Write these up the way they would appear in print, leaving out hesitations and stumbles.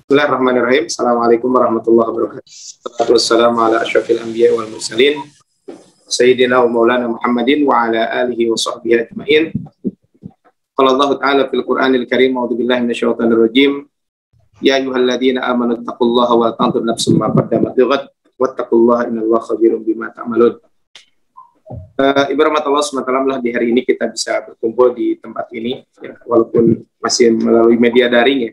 Bismillahirrahmanirrahim. Assalamualaikum warahmatullahi wabarakatuh. Wassalamu ala asyrafil anbiya wal mursalin Sayyidina wa maulana Muhammadin wa ala alihi wa sahbihi ajma'in. Qala Allah Ta'ala fil Qur'anil Karim, a'udzu billahi minasyaitonir rajim. Ya ayyuhalladzina amanu taqullaha wa tanzur nafsum ma qaddamat lighad wattaqullaha innallaha khabirum bima ta'malun. Ibu rahmatullah SWT, di hari ini kita bisa berkumpul di tempat ini ya, walaupun masih melalui media daring ya,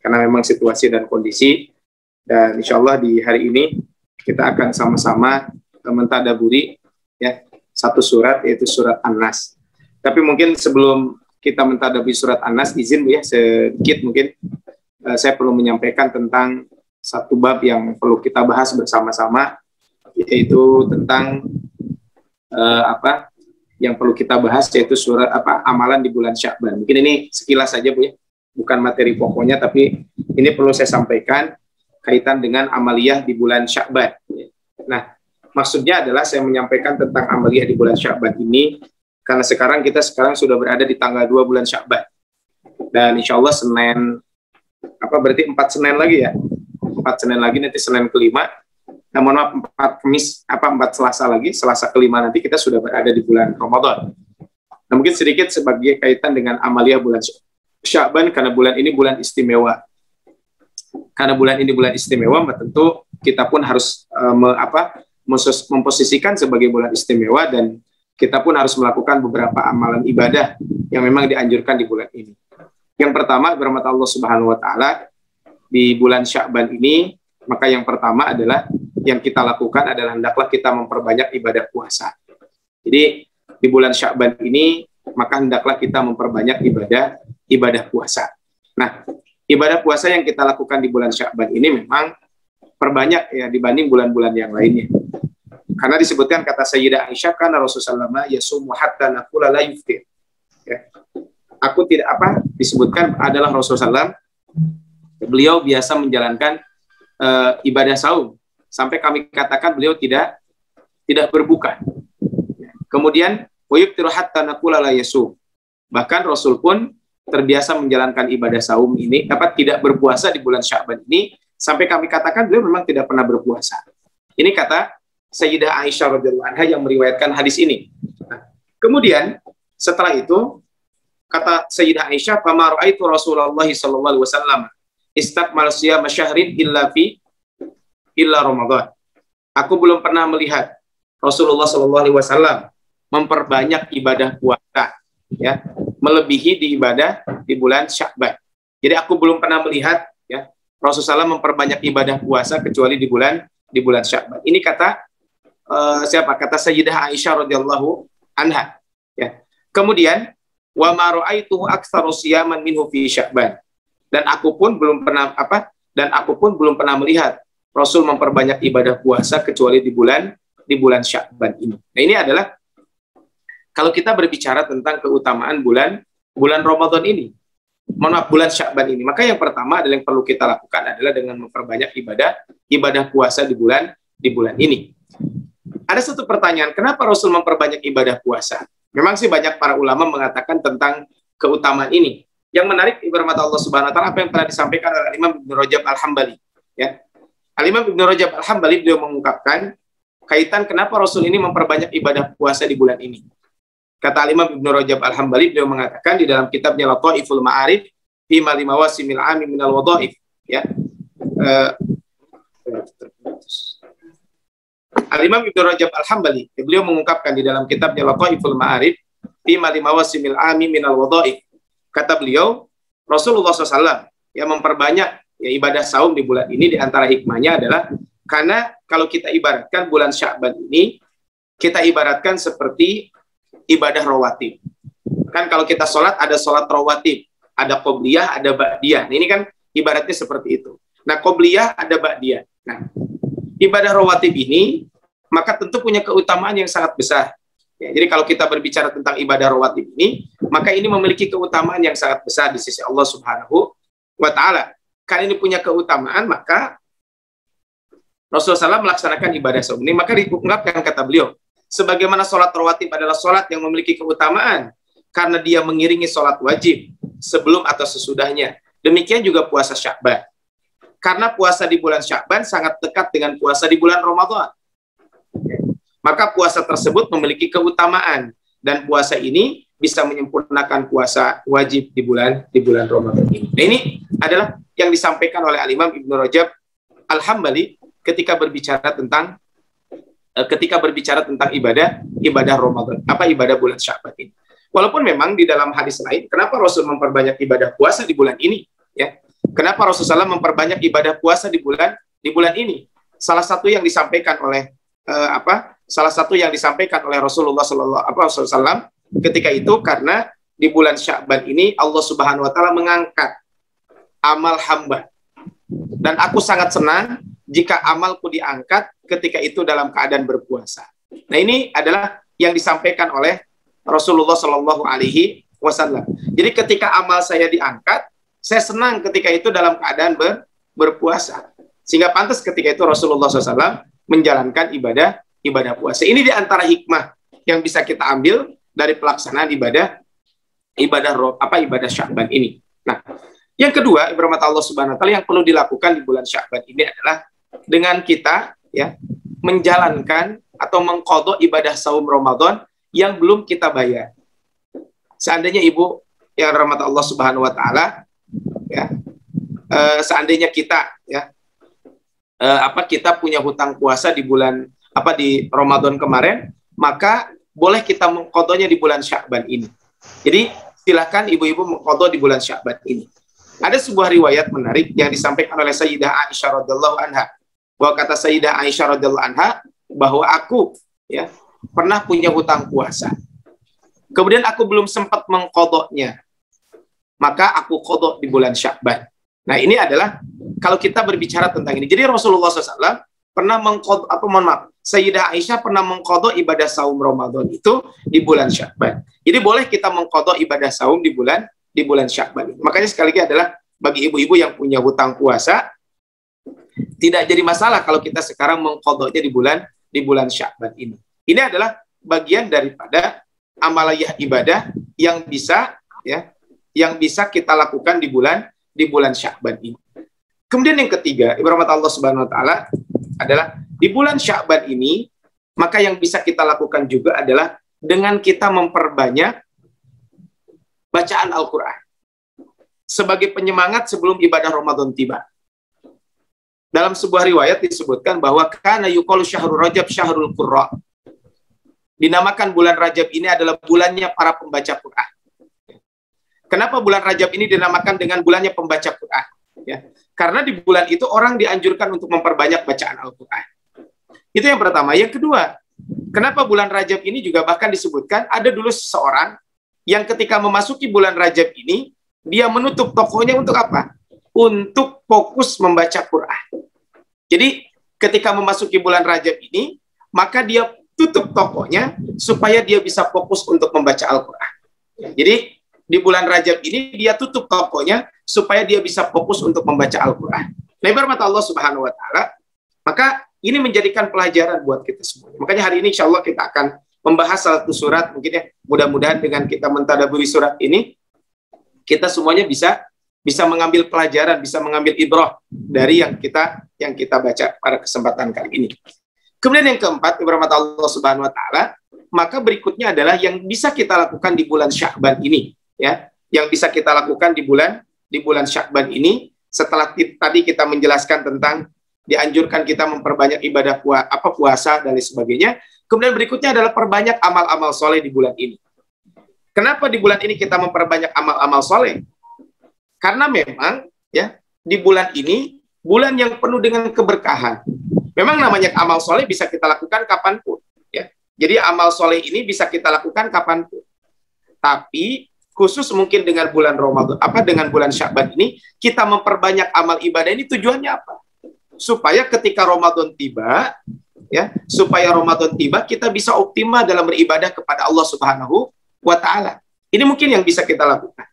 karena memang situasi dan kondisi. Dan insya Allah di hari ini kita akan sama-sama mentadaburi ya satu surat, yaitu surat An-Nas. Tapi mungkin sebelum kita mentadaburi surat An-Nas, izin Bu ya sedikit mungkin saya perlu menyampaikan tentang satu bab yang perlu kita bahas bersama-sama, yaitu tentang yang perlu kita bahas, yaitu surat amalan di bulan Sya'ban. Mungkin ini sekilas saja Bu ya, bukan materi pokoknya, tapi ini perlu saya sampaikan kaitan dengan amaliyah di bulan Sya'ban. Nah, maksudnya adalah saya menyampaikan tentang amaliyah di bulan Sya'ban ini karena kita sekarang sudah berada di tanggal 2 bulan Sya'ban. Dan insya Allah Senin, berarti 4 Senin lagi ya, 4 Senin lagi, nanti Senin kelima, nah mohon maaf 4 Selasa lagi, Selasa kelima nanti kita sudah berada di bulan Ramadan. Nah, mungkin sedikit sebagai kaitan dengan amaliyah bulan Sya'ban, karena bulan ini bulan istimewa. Karena bulan ini bulan istimewa, tentu kita pun harus memposisikan sebagai bulan istimewa, dan kita pun harus melakukan beberapa amalan ibadah yang memang dianjurkan di bulan ini. Yang pertama, berahmat Allah Subhanahu wa Ta'ala, di bulan Sya'ban ini, maka yang pertama adalah yang kita lakukan adalah hendaklah kita memperbanyak ibadah puasa. Jadi di bulan Sya'ban ini maka hendaklah kita memperbanyak ibadah puasa. Nah, ibadah puasa yang kita lakukan di bulan Sya'ban ini memang perbanyak ya dibanding bulan-bulan yang lainnya. Karena disebutkan kata Sayyidah Aisyah, karena Rasulullah yasumu hatta naqula la yuftir. Ya. Aku tidak disebutkan adalah Rasulullah, beliau biasa menjalankan ibadah saum sampai kami katakan beliau tidak berbuka. Kemudian wayuftiru hatta naqula la yasum. Bahkan Rasul pun terbiasa menjalankan ibadah saum ini, tidak berpuasa di bulan Sya'ban ini sampai kami katakan beliau memang tidak pernah berpuasa. Ini kata Sayyidah Aisyah radhiyallahu anha yang meriwayatkan hadis ini. Nah, kemudian setelah itu kata Sayyidah Aisyah, "Fama ra'aitu Rasulullah sallallahu alaihi wasallam istakmal siyam syahrin illa Ramadan." Aku belum pernah melihat Rasulullah sallallahu alaihi wasallam memperbanyak ibadah puasa ya, melebihi di ibadah di bulan Sya'ban. Jadi aku belum pernah melihat ya Rasulullah memperbanyak ibadah puasa kecuali di bulan Sya'ban. Ini kata kata Sayyidah Aisyah radhiyallahu anha ya. Kemudian wa ma ra'aituhu aktsaru siyaman minhu fi Sya'ban. Dan aku pun belum pernah melihat Rasul memperbanyak ibadah puasa kecuali di bulan Sya'ban ini. Nah, ini adalah kalau kita berbicara tentang keutamaan bulan Ramadan ini, bulan Sya'ban ini, maka yang pertama adalah yang perlu kita lakukan adalah dengan memperbanyak ibadah puasa di bulan ini. Ada satu pertanyaan, kenapa Rasul memperbanyak ibadah puasa? Memang sih banyak para ulama mengatakan tentang keutamaan ini. Yang menarik, ibarat Allah Subhanahu wa Ta'ala, apa yang telah disampaikan oleh Imam Ibnu Rajab Al-Hambali. Ya. Al-Imam Ibnu Rajab Al-Hambali beliau mengungkapkan kaitan kenapa Rasul ini memperbanyak ibadah puasa di bulan ini. Kata Al-Imam Ibnu Rajab Al-Hambali, beliau mengatakan di dalam kitabnya Lataiful Ma'arif fi mawasimil 'ami minal wadhaif, ya. Al-Imam Ibnu Rajab Al-Hambali, beliau mengungkapkan di dalam kitabnya Lataiful Ma'arif fi mawasimil 'ami minal wadhaif. Kata beliau, Rasulullah SAW yang memperbanyak ya ibadah saum di bulan ini, di antara hikmahnya adalah karena kalau kita ibaratkan bulan Sya'ban ini, kita ibaratkan seperti ibadah rawatib. Kan kalau kita sholat, ada sholat rawatib, ada qobliyah, ada ba'diyah. Nah, ini kan ibaratnya seperti itu. Nah, qobliyah, ada ba'diyah. Nah, ibadah rawatib ini, maka tentu punya keutamaan yang sangat besar. Ya, jadi kalau kita berbicara tentang ibadah rawatib ini, maka ini memiliki keutamaan yang sangat besar di sisi Allah Subhanahu wa Ta'ala. Karena ini punya keutamaan, maka Rasulullah SAW melaksanakan ibadah saum ini, maka diungkapkan kata beliau, sebagaimana sholat rawatib adalah sholat yang memiliki keutamaan karena dia mengiringi sholat wajib sebelum atau sesudahnya. Demikian juga puasa Sya'ban. Karena puasa di bulan Sya'ban sangat dekat dengan puasa di bulan Ramadan. Maka puasa tersebut memiliki keutamaan, dan puasa ini bisa menyempurnakan puasa wajib di bulan Ramadan ini. Nah, ini adalah yang disampaikan oleh Al-Imam Ibnu Rajab Al-Hambali ketika berbicara tentang ibadah Ramadan, ibadah bulan Sya'ban ini. Walaupun memang di dalam hadis lain, kenapa Rasul memperbanyak ibadah puasa di bulan ini? Ya, kenapa Rasulullah memperbanyak ibadah puasa di bulan ini? Salah satu yang disampaikan oleh Rasulullah SAW ketika itu, karena di bulan Sya'ban ini Allah Subhanahu Wa Taala mengangkat amal hamba, dan aku sangat senang jika amalku diangkat ketika itu dalam keadaan berpuasa. Nah, ini adalah yang disampaikan oleh Rasulullah Shallallahu Alaihi Wasallam. Jadi ketika amal saya diangkat, saya senang ketika itu dalam keadaan berpuasa. Sehingga pantas ketika itu Rasulullah SAW menjalankan ibadah puasa. Ini di antara hikmah yang bisa kita ambil dari pelaksanaan ibadah Sya'ban ini. Nah, yang kedua, ibarat Allah Subhanahu Wa Taala, yang perlu dilakukan di bulan Sya'ban ini adalah dengan kita menjalankan atau mengqadha ibadah saum Ramadan yang belum kita bayar. Seandainya ibu yang rahmat Allah Subhanahu Wa Taala, seandainya kita kita punya hutang puasa di bulan di Ramadan kemarin, maka boleh kita mengqadhanya di bulan Sya'ban ini. Jadi silakan ibu-ibu mengqadha di bulan Sya'ban ini. Ada sebuah riwayat menarik yang disampaikan oleh Sayyidah Aisyah radhiyallahu anha. Bahwa kata Sayyidah Aisyah radhiyallahu anha bahwa aku pernah punya hutang puasa. Kemudian aku belum sempat mengqadhanya. Maka aku qadha di bulan Sya'ban. Nah, ini adalah kalau kita berbicara tentang ini. Jadi Rasulullah SAW pernah Sayyidah Aisyah pernah mengqadha ibadah saum Ramadan itu di bulan Sya'ban. Jadi boleh kita mengqadha ibadah saum di bulan Sya'ban. Makanya sekali lagi adalah bagi ibu-ibu yang punya hutang puasa, tidak jadi masalah kalau kita sekarang mengqadhanya di bulan Sya'ban ini. Ini adalah bagian daripada amaliyah ibadah yang bisa kita lakukan di bulan Sya'ban ini. Kemudian yang ketiga, ibarat Allah Subhanahu Wa Taala adalah di bulan Sya'ban ini, maka yang bisa kita lakukan juga adalah dengan kita memperbanyak bacaan Al-Quran sebagai penyemangat sebelum ibadah Ramadan tiba. Dalam sebuah riwayat disebutkan bahwa kana yuqalu syahrul Rajab syahrul qurra. Dinamakan bulan Rajab ini adalah bulannya para pembaca Quran. Kenapa bulan Rajab ini dinamakan dengan bulannya pembaca Quran? Karena di bulan itu orang dianjurkan untuk memperbanyak bacaan Al-Quran. Itu yang pertama. Yang kedua, kenapa bulan Rajab ini juga bahkan disebutkan ada dulu seseorang yang ketika memasuki bulan Rajab ini, dia menutup tokonya untuk apa? Untuk fokus membaca Quran. Jadi ketika memasuki bulan Rajab ini, maka dia tutup tokonya supaya dia bisa fokus untuk membaca Al-Quran. Jadi di bulan Rajab ini dia tutup tokonya supaya dia bisa fokus untuk membaca Al-Quran. Nah, ibarat Allah Subhanahu Wa Taala, maka ini menjadikan pelajaran buat kita semua. Makanya hari ini insya Allah kita akan membahas satu surat, mungkin mudah-mudahan dengan kita mentadaburi surat ini, kita semuanya bisa mengambil pelajaran, bisa mengambil ibrah dari yang kita baca pada kesempatan kali ini. Kemudian yang keempat, ibarat Allah Subhanahu Wa Taala, maka berikutnya adalah yang bisa kita lakukan di bulan Sya'ban ini, yang bisa kita lakukan di bulan Sya'ban ini, setelah tadi kita menjelaskan tentang dianjurkan kita memperbanyak ibadah puasa dan lain sebagainya. Kemudian berikutnya adalah perbanyak amal-amal soleh di bulan ini. Kenapa di bulan ini kita memperbanyak amal-amal soleh? Karena memang di bulan ini bulan yang penuh dengan keberkahan. Memang namanya amal soleh bisa kita lakukan kapanpun. Jadi amal soleh ini bisa kita lakukan kapanpun. Tapi khusus mungkin dengan bulan Ramadan, dengan bulan Sya'ban ini, kita memperbanyak amal ibadah ini tujuannya apa? Supaya ketika Ramadan tiba, kita bisa optimal dalam beribadah kepada Allah Subhanahu Wa Taala. Ini mungkin yang bisa kita lakukan.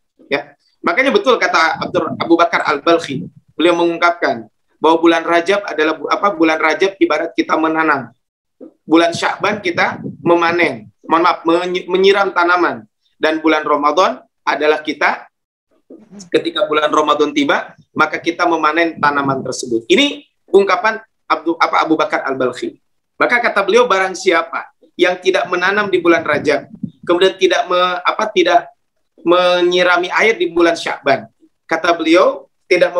Makanya betul kata Abu Bakar Al-Balkhi, beliau mengungkapkan bahwa bulan Rajab adalah bulan Rajab ibarat kita menanam. Bulan Sya'ban kita menyiram tanaman. Dan bulan Ramadan adalah kita ketika bulan Ramadan tiba, maka kita memanen tanaman tersebut. Ini ungkapan Abu Bakar Al-Balkhi. Maka kata beliau, barang siapa yang tidak menanam di bulan Rajab, kemudian tidak menyirami air di bulan Sya'ban, kata beliau, tidak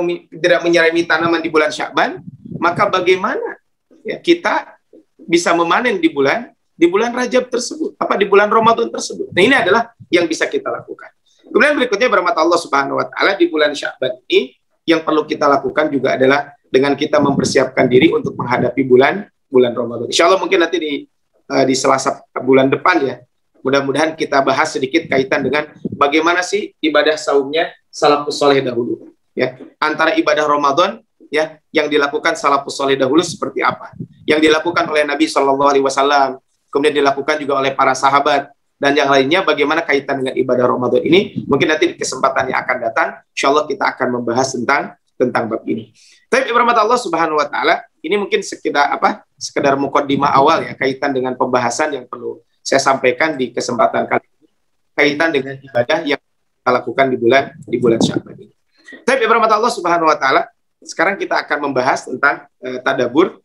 menyirami tanaman di bulan Sya'ban, maka bagaimana ya, kita bisa memanen di bulan Rajab tersebut, di bulan Ramadan tersebut. Nah, ini adalah yang bisa kita lakukan. Kemudian berikutnya, berahmat Allah Subhanahu wa taala, di bulan Sya'ban ini yang perlu kita lakukan juga adalah dengan kita mempersiapkan diri untuk menghadapi bulan Ramadan. Insya Allah mungkin nanti di Selasa bulan depan ya, mudah-mudahan kita bahas sedikit kaitan dengan bagaimana sih ibadah saumnya salafus saleh dahulu ya, antara ibadah Ramadan ya yang dilakukan salafus saleh dahulu seperti apa, yang dilakukan oleh Nabi SAW, kemudian dilakukan juga oleh para sahabat dan yang lainnya, bagaimana kaitan dengan ibadah Ramadan ini. Mungkin nanti di kesempatan yang akan datang insya Allah kita akan membahas tentang bab ini. Tapi berahmat Allah Subhanahu wa taala, ini mungkin sekedar mukaddimah awal ya, kaitan dengan pembahasan yang perlu saya sampaikan di kesempatan kali ini, kaitan dengan ibadah yang kita lakukan di bulan Sya'ban ini. Tapi berahmat Allah Subhanahu wa taala, sekarang kita akan membahas tentang tadabbur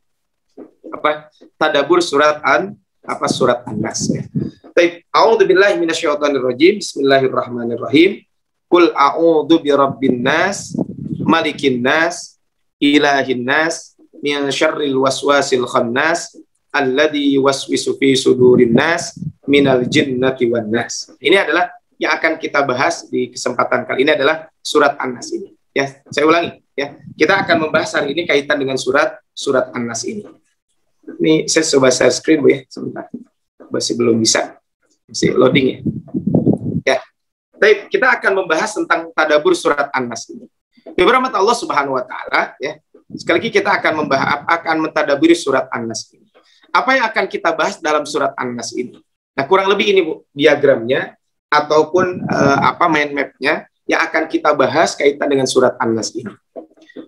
surat An-Nas ya. Baik, a'udzubillahi minasyaitonirrajim. Bismillahirrahmanirrahim. Qul a'udzu birabbin nas, malikin nas, ilahin nas, min syarril waswasil khannas, alladzi yuwaswisu fi sudurin nas, minal jinnati wan nas. Ini adalah yang akan kita bahas di kesempatan kali ini, adalah surat An-Nas ini. Ya, saya ulangi ya. Kita akan membahas hari ini kaitan dengan surat An-Nas ini. Ini saya coba share screen Bu ya, sebentar. Masih belum bisa. Masih loading ya. Ya. Baik, kita akan membahas tentang tadabbur surat An-Nas ini. Berahmat Allah Subhanahu wa taala ya. Sekali lagi kita akan mentadabburi surat An-Nas ini. Apa yang akan kita bahas dalam surat An-Nas ini? Nah, kurang lebih ini Bu, diagramnya ataupun mind map-nya yang akan kita bahas kaitan dengan surat An-Nas ini.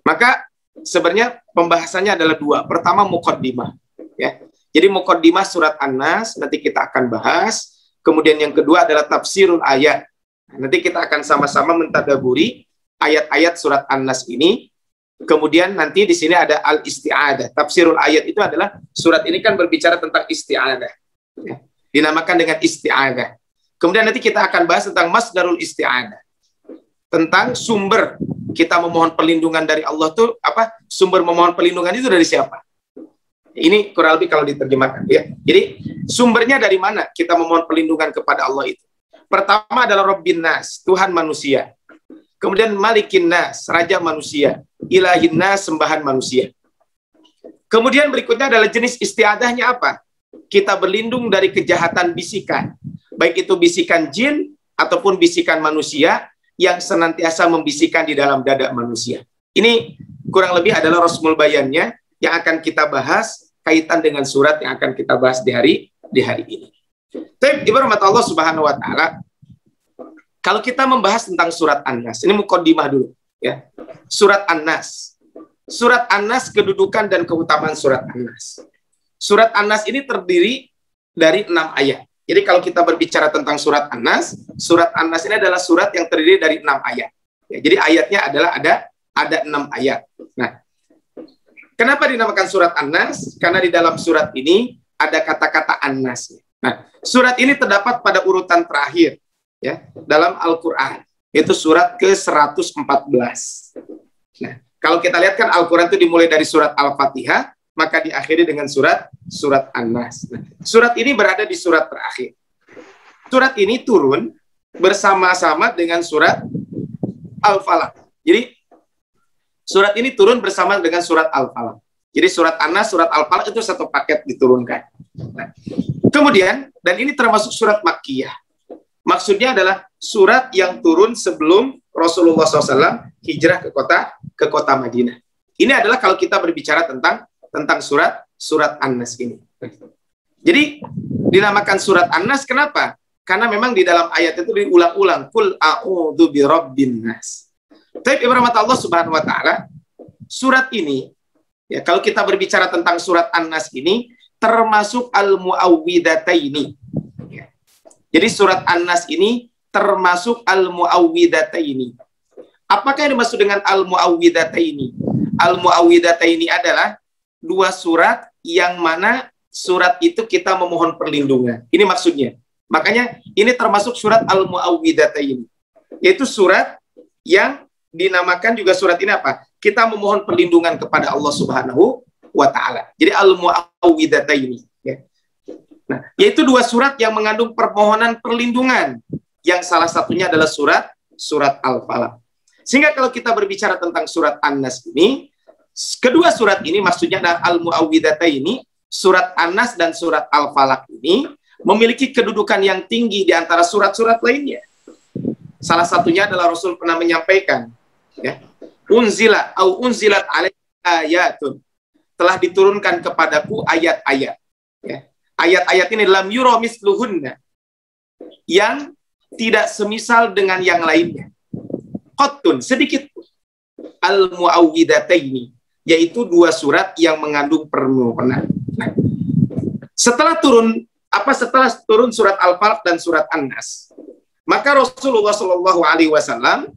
Maka sebenarnya pembahasannya adalah dua. Pertama, muqaddimah ya. Jadi muqaddimah surat An-Nas nanti kita akan bahas. Kemudian yang kedua adalah tafsirul ayat. Nanti kita akan sama-sama mentadaburi ayat-ayat surat An-Nas ini. Kemudian nanti di sini ada al-isti'adah. Tafsirul ayat itu adalah surat ini kan berbicara tentang isti'adah. Ya. Dinamakan dengan isti'adah. Kemudian nanti kita akan bahas tentang masdarul isti'adah. Tentang sumber kita memohon perlindungan dari Allah tuh apa? Sumber memohon perlindungan itu dari siapa? Ini kurang lebih kalau diterjemahkan ya. Jadi sumbernya dari mana kita memohon perlindungan kepada Allah itu? Pertama adalah Rabbin Nas, Tuhan manusia. Kemudian Malikin Nas, Raja manusia. Ilahin Nas, sembahan manusia. Kemudian berikutnya adalah jenis istiadahnya apa? Kita berlindung dari kejahatan bisikan. Baik itu bisikan jin ataupun bisikan manusia yang senantiasa membisikkan di dalam dada manusia. Ini kurang lebih adalah rasmul bayannya yang akan kita bahas kaitan dengan surat yang akan kita bahas di hari ini. Tapi berahmat Allah Subhanahu wa taala, kalau kita membahas tentang surat An-Nas, ini muqaddimah dulu ya. Surat An-Nas. Surat An-Nas, kedudukan dan keutamaan surat An-Nas. Surat An-Nas ini terdiri dari 6 ayat. Jadi kalau kita berbicara tentang surat An-Nas ini adalah surat yang terdiri dari 6 ayat. Ya, jadi ayatnya adalah ada 6 ayat. Nah, kenapa dinamakan surat An-Nas? Karena di dalam surat ini ada kata-kata An-Nas. Nah, surat ini terdapat pada urutan terakhir ya dalam Al-Qur'an, yaitu surat ke-114. Nah, kalau kita lihat kan Al-Qur'an itu dimulai dari surat Al-Fatihah, maka diakhiri dengan surat An-Nas. Nah, surat ini berada di surat terakhir. Surat ini turun bersama-sama dengan surat Al-Falaq. Jadi surat ini turun bersama dengan surat Al-Falaq. Jadi surat An-Nas, surat Al-Falaq itu satu paket diturunkan. Nah, kemudian, dan ini termasuk surat Makkiyah. Maksudnya adalah surat yang turun sebelum Rasulullah SAW hijrah ke kota Madinah. Ini adalah kalau kita berbicara tentang surat An-Nas ini. Jadi dinamakan surat An-Nas kenapa? Karena memang di dalam ayat itu diulang-ulang, Qul a'udzu birabbin nas. Tapi berahmat Allah Subhanahu wa taala, surat ini ya, kalau kita berbicara tentang surat An-Nas ini termasuk al-muawwidataini. Ya. Jadi surat An-Nas ini termasuk al-muawwidataini. Apakah yang dimaksud dengan al-muawwidataini? Al-muawwidataini adalah dua surat yang mana surat itu kita memohon perlindungan. Ini maksudnya. Makanya ini termasuk surat al-muawwidataini, yaitu surat yang dinamakan juga surat ini apa? Kita memohon perlindungan kepada Allah Subhanahu wa taala. Jadi al-muawwidataini, ya. Nah, yaitu dua surat yang mengandung permohonan perlindungan, yang salah satunya adalah surat Al-Falaq. Sehingga kalau kita berbicara tentang surat An-Nas ini, kedua surat ini maksudnya adalah al-muawwidataini, surat An-Nas dan surat Al-Falaq ini memiliki kedudukan yang tinggi di antara surat-surat lainnya. Salah satunya adalah Rasul pernah menyampaikan, ya, unzilat ayatun, telah diturunkan kepadaku ayat-ayat, ya. Ayat-ayat ini dalam yura misluhunna, yang tidak semisal dengan yang lainnya. Qattun, sedikit pun. Al-muawwidataini, yaitu dua surat yang mengandung permohonan. Nah, setelah turun surat Al-Falaq dan surat An-Nas, maka Rasulullah Shallallahu Alaihi Wasallam,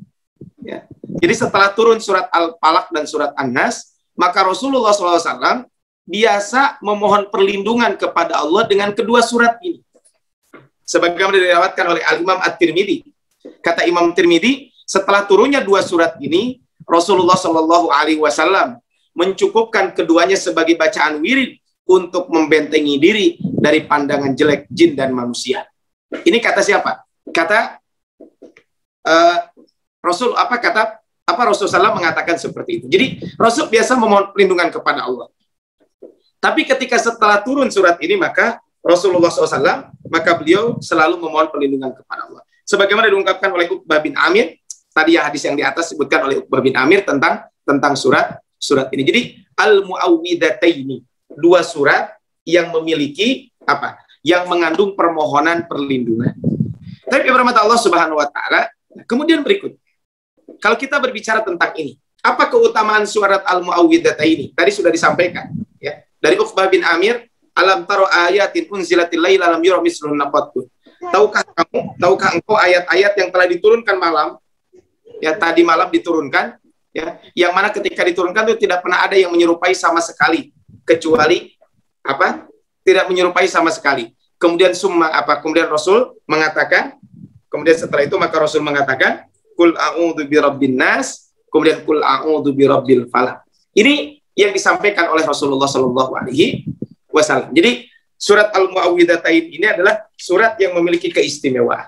ya, jadi setelah turun surat Al-Falaq dan surat An-Nas, maka Rasulullah SAW biasa memohon perlindungan kepada Allah dengan kedua surat ini. Sebagaimana diriwayatkan oleh Al-Imam At-Tirmidzi. Kata Imam Tirmidzi, setelah turunnya dua surat ini, Rasulullah Shallallahu Alaihi Wasallam mencukupkan keduanya sebagai bacaan wirid untuk membentengi diri dari pandangan jelek jin dan manusia. Ini kata siapa? Kata Rasulullah mengatakan seperti itu. Jadi Rasul biasa memohon perlindungan kepada Allah. Tapi ketika setelah turun surat ini, maka Rasulullah SAW, maka beliau selalu memohon perlindungan kepada Allah. Sebagaimana diungkapkan oleh Uqbah bin Amir, tadi ya hadis yang di atas sebutkan oleh Uqbah bin Amir tentang surat ini. Jadi al-muawwidataini, dua surat yang memiliki apa? Yang mengandung permohonan perlindungan. Tapi bermata Allah Subhanahu wa taala, kemudian berikut. Kalau kita berbicara tentang ini, apa keutamaan surat al-muawwidataini? Tadi sudah disampaikan, ya. Dari Uqbah bin Amir, alam taro ayatin unzilatil laila lam yura misluhunna qattu. Tahukah engkau ayat-ayat yang telah diturunkan malam, ya, tadi malam diturunkan, ya, yang mana ketika diturunkan itu tidak pernah ada yang menyerupai sama sekali, kecuali apa? Tidak menyerupai sama sekali. Kemudian kemudian Rasul mengatakan, kemudian setelah itu maka Rasul mengatakan, qul a'udzu birabbin nas, kemudian qul a'udzu birabbil falaq. Ini yang disampaikan oleh Rasulullah Shallallahu Alaihi Wasallam. Jadi surat Al-Muawwidataini ini adalah surat yang memiliki keistimewaan.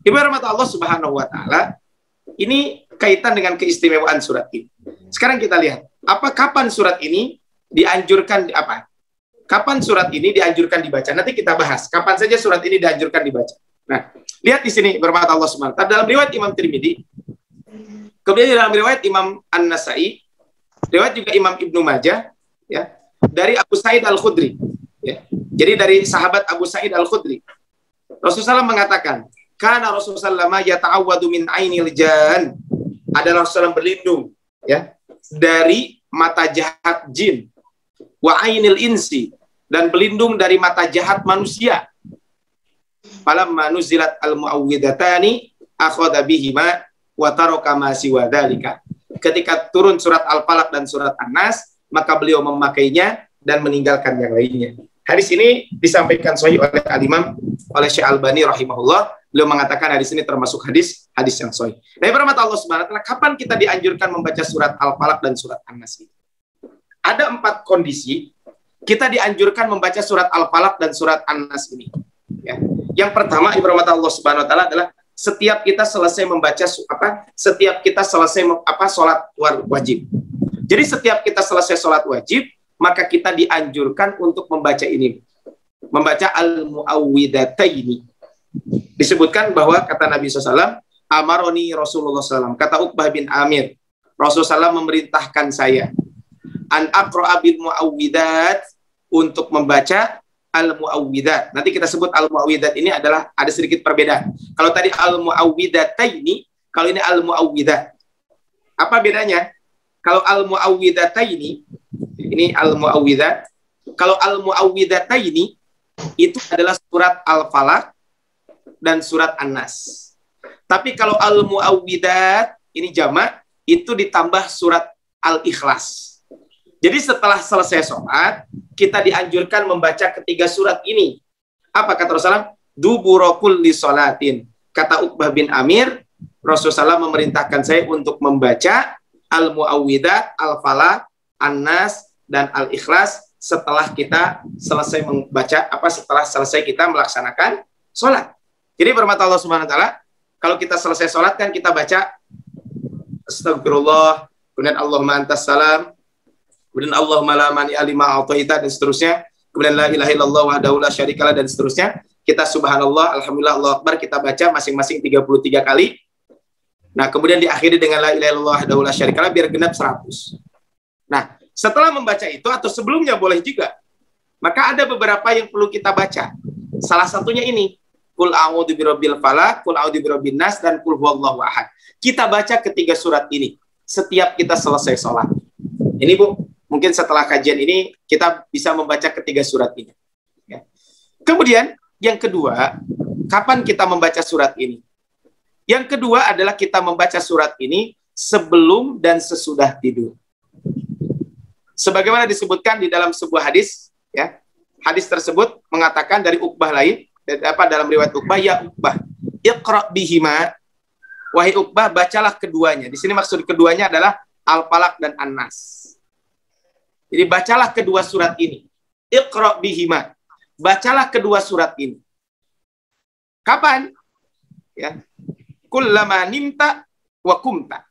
Ibarat mata Allah Subhanahu Wa Taala, ini kaitan dengan keistimewaan surat ini. Sekarang kita lihat, kapan surat ini dianjurkan Kapan surat ini dianjurkan dibaca? Nanti kita bahas. Kapan saja surat ini dianjurkan dibaca. Nah, lihat di sini bermata Allah Subhanahu Wa Taala. Dalam riwayat Imam Tirmidzi, kemudian dalam riwayat Imam An-Nasai, riwayat juga Imam Ibnu Majah, ya, dari Abu Sa'id Al-Khudri, ya. Jadi dari sahabat Abu Sa'id Al-Khudri, Rasulullah SAW mengatakan, karena Rasulullah SAW yata'awwadu min ainil jan, adalah Rasulullah berlindung, ya, dari mata jahat jin, wa ainil insi, dan berlindung dari mata jahat manusia. Falamma nuzilat al-muawwidatani akhadha bihima wa taraka ma siwa dzalika. Ketika turun surat Al-Falaq dan surat An-Nas, maka beliau memakainya dan meninggalkan yang lainnya. Hadis ini disampaikan sahih oleh Al-Imam oleh Syekh Albani rahimahullah. Beliau mengatakan hadis ini termasuk hadis yang sahih. Nah, bermata Allah Subhanahu wa taala, kapan kita dianjurkan membaca surat Al-Falaq dan surat An-Nas ini? Ada 4 kondisi kita dianjurkan membaca surat Al-Falaq dan surat An-Nas ini. Ya. Yang pertama, bermata Allah Subhanahu wa taala adalah setiap kita selesai membaca sholat wajib. Jadi setiap kita selesai sholat wajib, maka kita dianjurkan untuk membaca ini, membaca al-muawwidataini. Disebutkan bahwa kata Nabi SAW, amaroni Rasulullah SAW, kata Uqbah bin Amir, Rasulullah SAW memerintahkan saya an aqra'a bil muawwidat, untuk membaca al-muawwidat. Nanti kita sebut al-muawwidat ini adalah ada sedikit perbedaan. Kalau tadi al-muawwidataini, kalau ini al-muawwidat. Apa bedanya? Kalau al-muawwidataini, ini al-muawwidat. Kalau al-muawwidataini itu adalah surat Al-Falaq dan surat An-Nas. Tapi kalau al-muawwidat ini jamak, itu ditambah surat Al-Ikhlas. Jadi setelah selesai sholat, kita dianjurkan membaca ketiga surat ini. Apa kata Rasulullah? Dubura kulli sholatin. Kata Uqbah bin Amir, Rasulullah memerintahkan saya untuk membaca Al-Mu'awwidat, Al-Falaq, An-Nas, dan Al-Ikhlas setelah kita selesai membaca, setelah selesai kita melaksanakan sholat. Jadi bermata Allah Subhanahu wa taala, kalau kita selesai sholat kan kita baca Astagfirullah, kemudian Allahumma antas salam, kemudian Allahumma la mani'a lima a'taita, dan seterusnya. Kemudian la ilaha illallah wahdahu la syarikalah, dan seterusnya. Kita subhanallah, alhamdulillah, Allahu akbar, kita baca masing-masing 33 kali. Nah, kemudian diakhiri dengan la ilaha illallah wahdahu la syarikalah biar genap 100. Nah, setelah membaca itu atau sebelumnya boleh juga. Maka ada beberapa yang perlu kita baca. Salah satunya ini, Qul a'udzu birabbil falaq, Qul a'udzu birabbin nas, dan Qul huwallahu ahad. Kita baca ketiga surat ini setiap kita selesai sholat. Ini Bu, mungkin setelah kajian ini kita bisa membaca ketiga surat ini. Ya. Kemudian yang kedua, kapan kita membaca surat ini? Yang kedua adalah kita membaca surat ini sebelum dan sesudah tidur. Sebagaimana disebutkan di dalam sebuah hadis, ya. Hadis tersebut mengatakan dari Uqbah lain, dalam riwayat Uqbah, ya Uqbah, iqra' bihima, wahai Uqbah, bacalah keduanya. Di sini maksud keduanya adalah Al-Falaq dan An-Nas. Jadi bacalah kedua surat ini. Iqra' bihima. Bacalah kedua surat ini. Kapan? Ya. Kullama nimta wa kumta.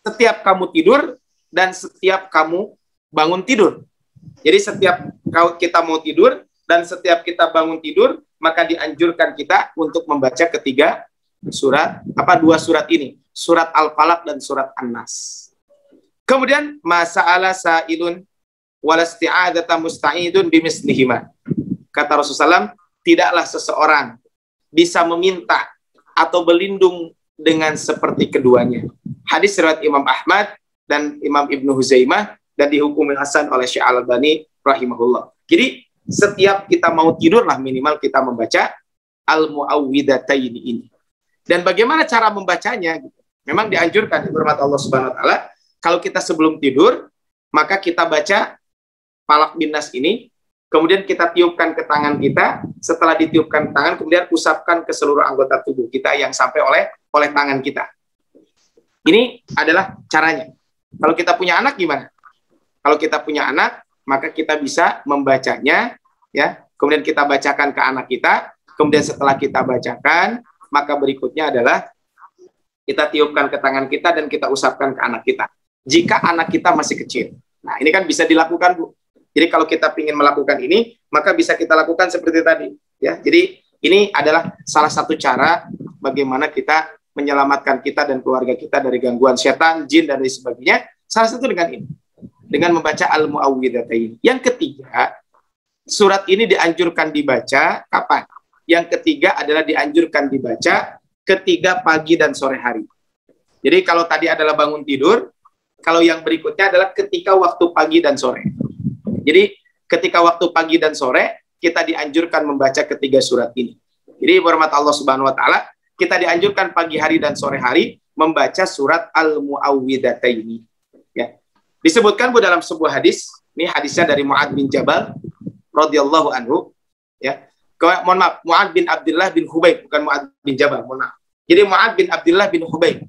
Setiap kamu tidur dan setiap kamu bangun tidur. Jadi setiap kita mau tidur dan setiap kita bangun tidur, maka dianjurkan kita untuk membaca ketiga surat, dua surat ini. Surat Al-Falaq dan surat An-Nas. Kemudian masa'ala sa'ilun walasti'adata musta'idun bimislihima. Kata Rasulullah, tidaklah seseorang bisa meminta atau berlindung dengan seperti keduanya. Hadis riwayat Imam Ahmad dan Imam Ibnu Huzaimah dan dihukumi hasan oleh Syekh Al-Albani rahimahullah. Jadi setiap kita mau tidur lah minimal kita membaca Al-Mu'awwidataini ini. Dan bagaimana cara membacanya? Memang dianjurkan hormat Allah Subhanahu wa taala, kalau kita sebelum tidur, maka kita baca Falaq bin Nas ini, kemudian kita tiupkan ke tangan kita, setelah ditiupkan tangan, kemudian usapkan ke seluruh anggota tubuh kita yang sampai oleh tangan kita. Ini adalah caranya. Kalau kita punya anak gimana? Kalau kita punya anak, maka kita bisa membacanya, ya. Kemudian kita bacakan ke anak kita, kemudian setelah kita bacakan, maka berikutnya adalah kita tiupkan ke tangan kita dan kita usapkan ke anak kita. Jika anak kita masih kecil. Nah, ini kan bisa dilakukan, Bu. Jadi kalau kita ingin melakukan ini, maka bisa kita lakukan seperti tadi. Ya, jadi ini adalah salah satu cara bagaimana kita menyelamatkan kita dan keluarga kita dari gangguan setan, jin, dan lain sebagainya. Salah satu dengan ini. Dengan membaca Al-Mu'awwidataini. Yang ketiga, surat ini dianjurkan dibaca kapan? Yang ketiga adalah dianjurkan dibaca ketika pagi dan sore hari. Jadi kalau tadi adalah bangun tidur, kalau yang berikutnya adalah ketika waktu pagi dan sore. Jadi ketika waktu pagi dan sore, kita dianjurkan membaca ketiga surat ini. Jadi hormat Allah Subhanahu wa taala, kita dianjurkan pagi hari dan sore hari membaca surat Al-Mu'awwidataini. Ya. Disebutkan Bu dalam sebuah hadis, ini hadisnya dari Mu'ad bin Jabal radhiyallahu anhu, ya. Mohon maaf, Mu'ad bin Abdullah bin Hubayb, bukan Mu'ad bin Jabal, mohon maaf. Jadi Mu'ad bin Abdullah bin Hubayb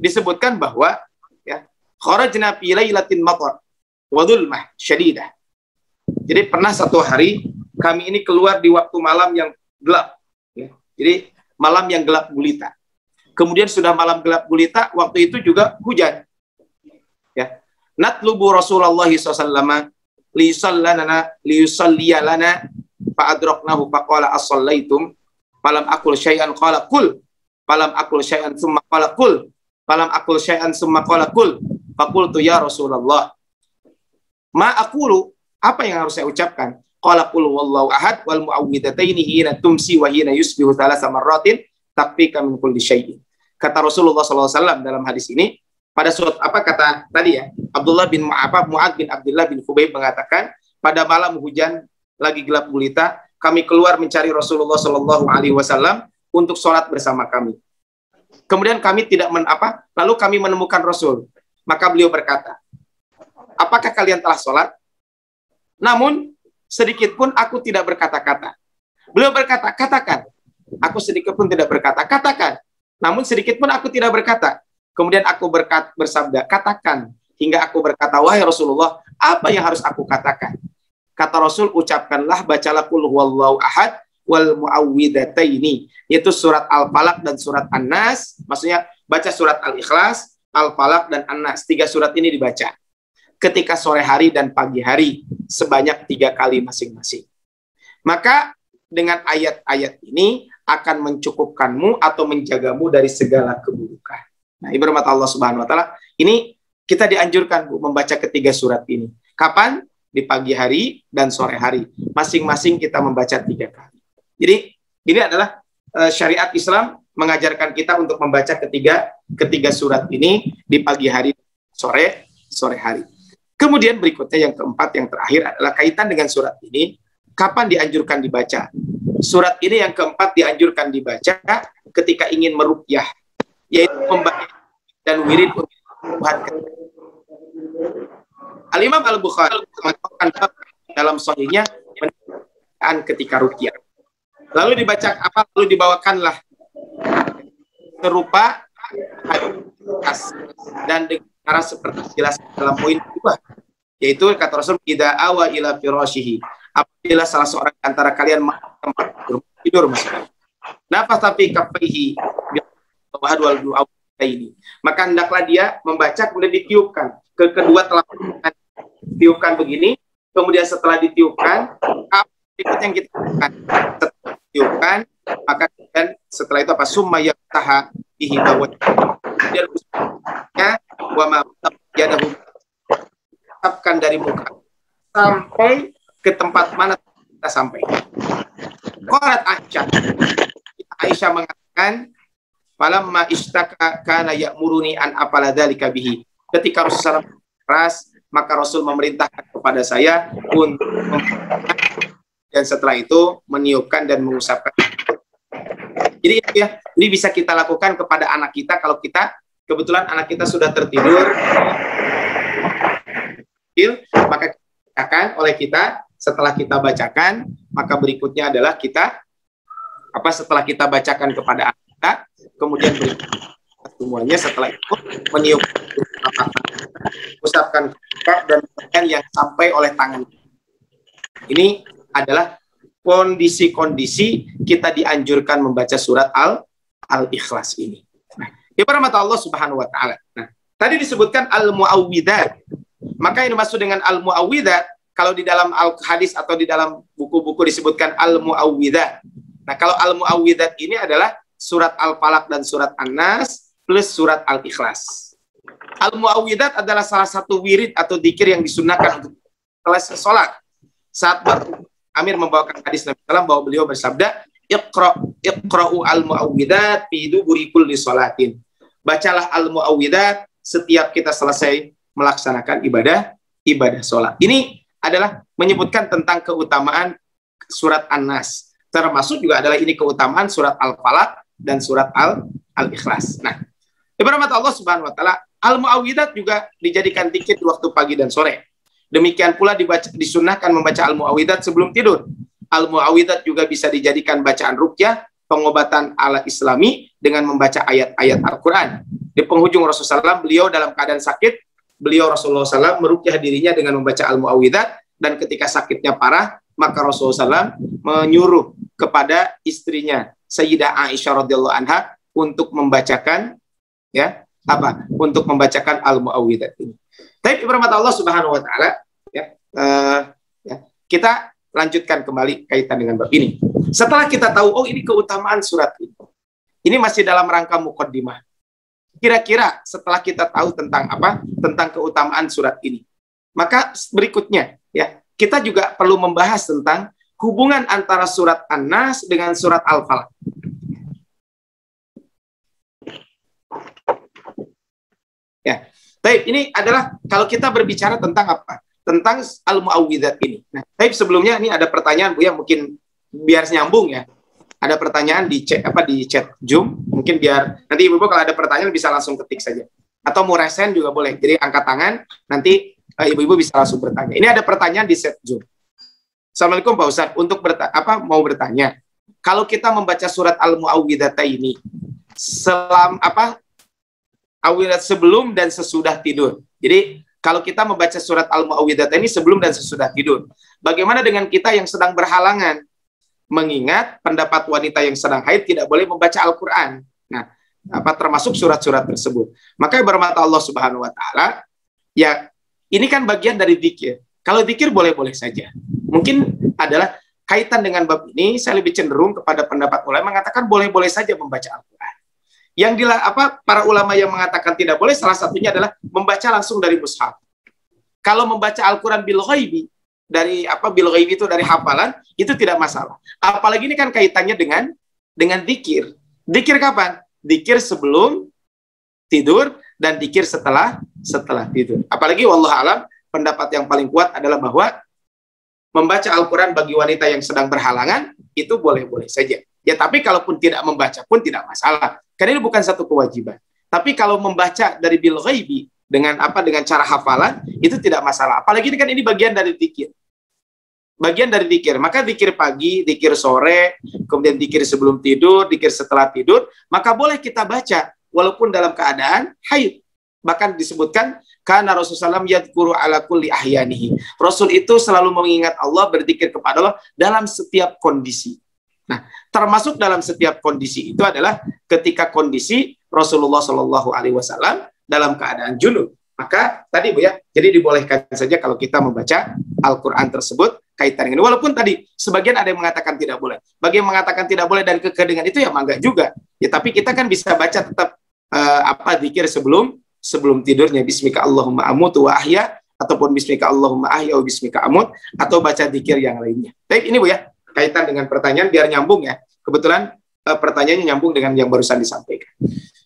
disebutkan bahwa ya, kharajna fi lailatin matar wa dhulmah syadidah. Jadi pernah satu hari kami ini keluar di waktu malam yang gelap, ya. Jadi malam yang gelap gulita. Kemudian sudah malam gelap gulita, waktu itu juga hujan. Ya. Natlubu Rasulullah SAW liyusalliyalana fa'adraknahu faqala as-sallaitum falam akul syai'an qala qul falam akul syai'an summa qala qul falam akul syai'an summa qala qul faqultu ya Rasulullah ma aqulu, apa yang harus saya ucapkan? Qala qul wallahu ahad wal mu'awwidataini hina tumsi wa hina yusbihu thalatha marratin takfika min kulli syai'in. Kata Rasulullah SAW dalam hadis ini, pada suatu kata tadi ya, Mu'ad bin Abdullah bin Hubayb mengatakan, pada malam hujan lagi gelap gulita, kami keluar mencari Rasulullah SAW untuk sholat bersama kami. Kemudian kami tidak lalu kami menemukan Rasul. Maka beliau berkata, apakah kalian telah sholat? Namun sedikit pun aku tidak berkata-kata. Beliau berkata, katakan. Aku sedikit pun tidak berkata, katakan. Namun sedikit pun aku tidak berkata. Kemudian aku bersabda, katakan. Hingga aku berkata, wahai Rasulullah, apa yang harus aku katakan? Kata Rasul, ucapkanlah, bacalah qul huwallahu ahad wal muawwidataini, yaitu surat Al-Falaq dan surat An-Nas. Maksudnya baca surat Al-Ikhlas, Al-Falaq dan An-Nas. 3 surat ini dibaca ketika sore hari dan pagi hari sebanyak 3 kali masing-masing. Maka dengan ayat-ayat ini akan mencukupkanmu atau menjagamu dari segala keburukan. Nah, ibu rahmat Allah Subhanahu wa taala, ini kita dianjurkan Bu membaca ketiga surat ini. Kapan? Di pagi hari dan sore hari. Masing-masing kita membaca 3 kali. Jadi ini adalah syariat Islam mengajarkan kita untuk membaca ketiga surat ini di pagi hari, sore hari. Kemudian berikutnya yang keempat, yang terakhir adalah kaitan dengan surat ini. Kapan dianjurkan dibaca? Surat ini yang keempat dianjurkan dibaca ketika ingin meruqyah, yaitu membaca dan wirid untuk Tuhan. Al-Imam Al-Bukhari mengatakan dalam sahihnya ketika ruqyah. Lalu dibaca apa? Lalu dibawakanlah serupa hadis dan dengan cara seperti jelas dalam poin kedua, yaitu kata Rasul, idza awa ila firashihi, apabila salah seorang antara kalian tempat tidur masuk. Nafas tapi kafaihi wal du'a ini. Maka hendaklah dia membaca kemudian ditiupkan ke kedua telapak tangan. Tiupkan begini, kemudian setelah ditiupkan, apa yang kita lakukan? Setelah ditiupkan, maka kemudian setelah itu apa? Summa yaktaha bihi bawat. Kemudian usapnya wa ma yadahu, usapkan dari muka sampai ke tempat mana kita sampai. Qalat Aisyah mengatakan, falamma ishtaka kana ya'muruni an afala dzalika bihi. Ketika Rasulullah keras, maka Rasul memerintahkan kepada saya untuk dan setelah itu meniupkan dan mengusapkan. Jadi ya, ini bisa kita lakukan kepada anak kita kalau kita kebetulan anak kita sudah tertidur, maka akan oleh kita setelah kita bacakan, maka berikutnya adalah kita setelah kita bacakan kepada anak kita, kemudian semuanya setelah itu meniup, usapkan dan yang sampai oleh tangan. Ini adalah kondisi-kondisi kita dianjurkan membaca surat Al-Ikhlas ini. Nah, ibu rahmat Allah Subhanahu wa taala. Nah, tadi disebutkan al-muawwidat. Maka yang dimaksud dengan al-muawwidat, kalau di dalam al-hadis atau di dalam buku-buku disebutkan al-muawwidat. Nah, kalau al-muawwidat ini adalah surat Al-Falaq dan surat An-Nas plus surat Al-Ikhlas. Al-muawwidat adalah salah satu wirid atau dzikir yang disunnahkan untuk selesai sholat. Saat Amir membawakan hadis Nabi SAW bahwa beliau bersabda, Iqra'u al-muawwidat fi duburi kulli sholatin. Bacalah al-muawwidat setiap kita selesai melaksanakan ibadah sholat. Ini adalah menyebutkan tentang keutamaan surat An-Nas. Termasuk juga adalah ini keutamaan surat Al-Falaq dan surat Al-Ikhlas. Nah, ibu rahmat Allah Subhanahu wa taala, al-muawwidat juga dijadikan dzikir di waktu pagi dan sore. Demikian pula disunnahkan membaca al-muawwidat sebelum tidur. Al-muawwidat juga bisa dijadikan bacaan ruqyah, pengobatan ala Islami dengan membaca ayat-ayat Al-Qur'an. Di penghujung Rasulullah SAW, beliau dalam keadaan sakit, Rasulullah SAW meruqyah dirinya dengan membaca al-muawwidat, dan ketika sakitnya parah, maka Rasulullah SAW menyuruh kepada istrinya Sayyidah Aisyah radhiyallahu anha untuk membacakan untuk membacakan al-muawwidat ini. Tapi ibu rahmat Allah Subhanahu wa taala, kita lanjutkan kembali kaitan dengan bab ini. Setelah kita tahu ini keutamaan surat ini. Ini masih dalam rangka muqaddimah. Kira-kira setelah kita tahu tentang tentang keutamaan surat ini, maka berikutnya kita juga perlu membahas tentang hubungan antara surat An-Nas dengan surat Al-Falaq. Baik, ini adalah kalau kita berbicara tentang tentang al-muawwidat ini. Nah, tapi sebelumnya ini ada pertanyaan Bu ya, mungkin biar nyambung ya. Ada pertanyaan di chat Zoom, mungkin biar nanti ibu-ibu kalau ada pertanyaan bisa langsung ketik saja. Atau mau resen juga boleh. Jadi angkat tangan, nanti ibu-ibu bisa langsung bertanya. Ini ada pertanyaan di chat Zoom. Assalamualaikum Pak Ustadz, untuk mau bertanya. Kalau kita membaca surat Al-Mu'awwidhataini sebelum dan sesudah tidur. Jadi kalau kita membaca surat Al-Mu'awwidhataini sebelum dan sesudah tidur, bagaimana dengan kita yang sedang berhalangan? Mengingat pendapat wanita yang sedang haid tidak boleh membaca Al-Quran. Nah, termasuk surat-surat tersebut. Maka bermata Allah Subhanahu Wa Taala, ya ini kan bagian dari zikir. Kalau zikir boleh-boleh saja. Mungkin adalah kaitan dengan bab ini, saya lebih cenderung kepada pendapat ulama mengatakan boleh-boleh saja membaca Al-Quran. Yang para ulama yang mengatakan tidak boleh, salah satunya adalah membaca langsung dari mushaf. Kalau membaca Al-Quran bil ghaibi, bil ghaibi itu dari hafalan, itu tidak masalah. Apalagi ini kan kaitannya dengan zikir. Zikir kapan? Zikir sebelum tidur dan zikir setelah tidur. Apalagi wallahu alam, pendapat yang paling kuat adalah bahwa membaca Al-Quran bagi wanita yang sedang berhalangan itu boleh-boleh saja. Ya, tapi kalaupun tidak membaca pun tidak masalah. Karena ini bukan satu kewajiban. Tapi kalau membaca dari bil ghaibi dengan cara hafalan itu tidak masalah. Apalagi ini kan ini bagian dari zikir. Bagian dari zikir. Maka zikir pagi, zikir sore, kemudian zikir sebelum tidur, zikir setelah tidur, maka boleh kita baca walaupun dalam keadaan haid. Bahkan disebutkan karena Rasulullah yadhkuru ala kulli ahyanihi. Rasul itu selalu mengingat Allah, berzikir kepada Allah dalam setiap kondisi. Nah, termasuk dalam setiap kondisi itu adalah ketika kondisi Rasulullah Shallallahu Alaihi Wasallam dalam keadaan junub. Maka tadi Bu ya, jadi dibolehkan saja kalau kita membaca Al-Quran tersebut kaitan dengan. Walaupun tadi sebagian ada yang mengatakan tidak boleh. Bagi yang mengatakan tidak boleh dan kekeh dengan itu ya mangga juga. Ya tapi kita kan bisa baca tetap zikir sebelum tidurnya, bismika Allahumma amutu wa ahya, ataupun bismika Allahumma ahya wa bismika amut, atau baca zikir yang lainnya. Baik, ini Bu ya, kaitan dengan pertanyaan biar nyambung ya. Kebetulan pertanyaannya nyambung dengan yang barusan disampaikan.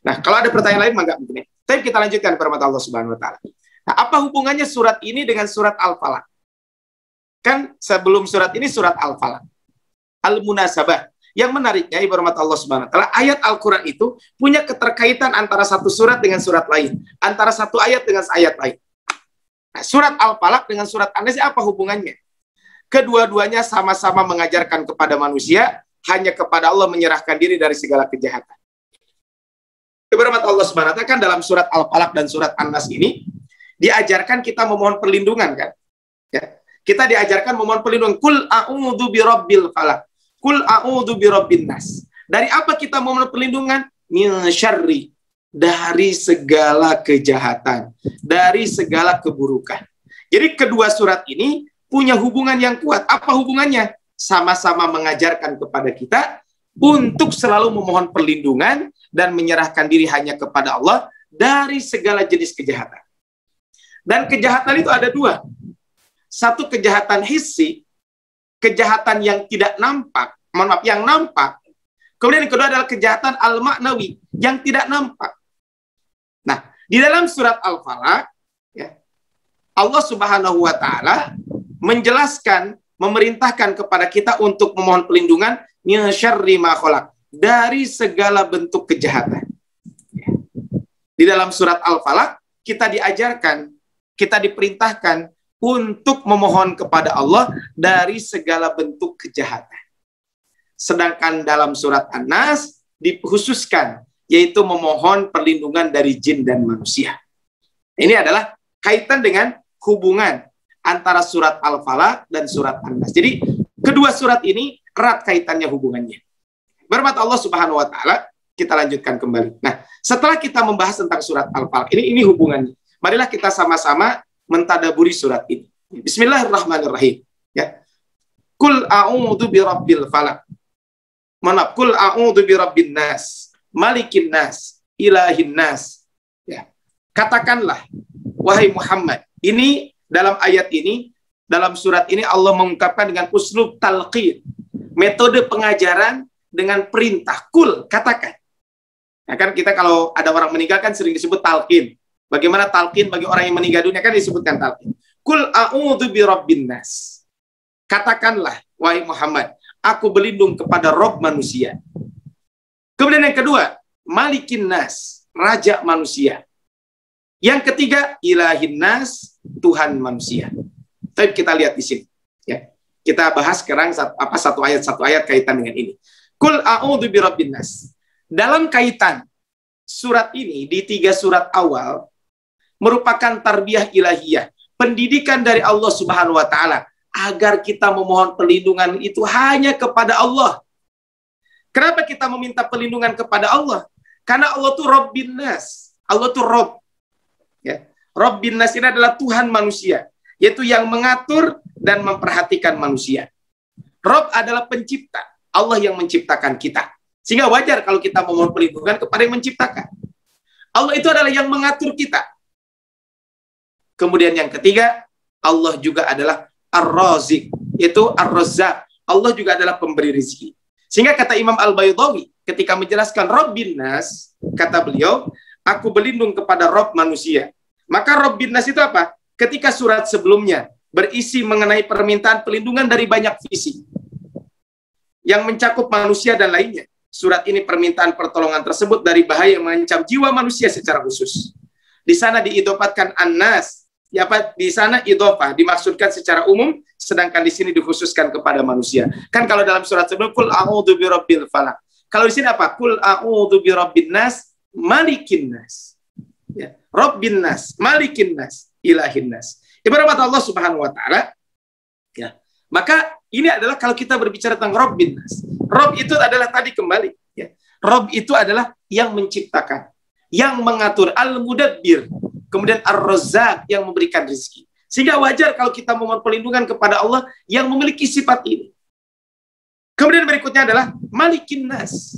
Nah, kalau ada pertanyaan lain mangga mungkin. Tapi kita lanjutkan kepada Allah Subhanahu wa Ta'ala. Nah, apa hubungannya surat ini dengan surat Al-Falaq? Kan sebelum surat ini surat Al-Falaq. Al-Munasabah. Yang menariknya, ibu rahmat Allah Subhanahu wa Ta'ala, ayat Al-Quran itu punya keterkaitan antara satu surat dengan surat lain, antara satu ayat dengan ayat lain. Nah, surat Al-Falaq dengan surat An-Nas apa hubungannya? Kedua-duanya sama-sama mengajarkan kepada manusia hanya kepada Allah menyerahkan diri dari segala kejahatan. Ibu rahmat Allah Subhanahu wa Ta'ala, kan dalam surat Al-Falaq dan surat An-Nas ini diajarkan kita memohon perlindungan kan? Ya. Kita diajarkan memohon perlindungan. Kul a'udzu birabbil falaq. Kul a'udzu birabbin nas. Dari apa kita memohon perlindungan? Min syarri, dari segala kejahatan, dari segala keburukan. Jadi kedua surat ini punya hubungan yang kuat. Apa hubungannya? Sama-sama mengajarkan kepada kita untuk selalu memohon perlindungan dan menyerahkan diri hanya kepada Allah dari segala jenis kejahatan. Dan kejahatan itu ada dua. Satu kejahatan hissi, kejahatan yang tidak nampak, yang nampak. Kemudian yang kedua adalah kejahatan al-maknawi, yang tidak nampak. Nah, di dalam surat Al-Falaq, ya, Allah Subhanahu wa Ta'ala menjelaskan, memerintahkan kepada kita untuk memohon perlindungan min syarri ma khalaq, dari segala bentuk kejahatan. Ya. Di dalam surat Al-Falaq, kita diajarkan, kita diperintahkan untuk memohon kepada Allah dari segala bentuk kejahatan. Sedangkan dalam surat An-Nas dikhususkan, yaitu memohon perlindungan dari jin dan manusia. Ini adalah kaitan dengan hubungan antara surat Al-Falaq dan surat An-Nas. Jadi kedua surat ini erat kaitannya hubungannya. Berkat Allah Subhanahu wa Ta'ala, kita lanjutkan kembali. Nah, setelah kita membahas tentang surat Al-Falaq, ini hubungannya. Marilah kita sama-sama mentadaburi surat ini. Bismillahirrahmanirrahim. Ya. Kul a'udzu birabbil falaq. Kul a'udzu birabbin nas, malikin nas, ilahin nas. Ya. Katakanlah, wahai Muhammad. Ini dalam ayat ini, dalam surat ini Allah mengungkapkan dengan uslub talqin, metode pengajaran dengan perintah. Kul, katakan. Nah, kan kita kalau ada orang meninggal kan sering disebut talqin. Bagaimana talqin bagi orang yang meninggal dunia kan disebutkan talqin. Kul a'udzu birabbin nas. Katakanlah, wahai Muhammad, aku berlindung kepada Rob manusia. Kemudian yang kedua, Malikin Nas, Raja manusia. Yang ketiga, Ilahin Nas, Tuhan manusia. Tapi kita lihat di sini. Ya. Kita bahas sekarang satu ayat kaitan dengan ini. Kul a'udzu birabbin nas. Dalam kaitan surat ini, di 3 surat awal, merupakan tarbiyah ilahiyah, pendidikan dari Allah Subhanahu wa Ta'ala, agar kita memohon perlindungan itu hanya kepada Allah. Kenapa kita meminta perlindungan kepada Allah? Karena Allah itu Rabbin Nas. Allah itu Rabb. Ya. Rabbin Nas ini adalah Tuhan manusia, yaitu yang mengatur dan memperhatikan manusia. Rabb adalah pencipta. Allah yang menciptakan kita. Sehingga wajar kalau kita memohon perlindungan kepada yang menciptakan. Allah itu adalah yang mengatur kita. Kemudian yang ketiga, Allah juga adalah Ar-Razik, yaitu Ar-Razzaq. Allah juga adalah pemberi rezeki. Sehingga kata Imam Al-Baydawi ketika menjelaskan Rabbin Nas, kata beliau, aku berlindung kepada Rabb manusia. Maka Rabbin Nas itu apa? Ketika surat sebelumnya berisi mengenai permintaan perlindungan dari banyak visi yang mencakup manusia dan lainnya. Surat ini permintaan pertolongan tersebut dari bahaya yang mengancam jiwa manusia secara khusus. Di sana diidopatkan An-Nas. Ya, di sana idhofah dimaksudkan secara umum, sedangkan di sini dikhususkan kepada manusia. Kan kalau dalam surat sebelum kul a'udzu birabbil falaq. Kalau di sini apa? Kul a'udzu birabbin nas, malikin nas. Ya, Rabbin nas, malikin nas, ilahin nas. Ibarat Allah Subhanahu wa taala. Ya. Maka ini adalah kalau kita berbicara tentang Rabbin nas. Rabb itu adalah tadi kembali, ya. Rabb itu adalah yang menciptakan, yang mengatur, al-mudabbir. Kemudian Ar-Razzaq yang memberikan rezeki. Sehingga wajar kalau kita memohon perlindungan kepada Allah yang memiliki sifat ini. Kemudian berikutnya adalah Malikin Nas.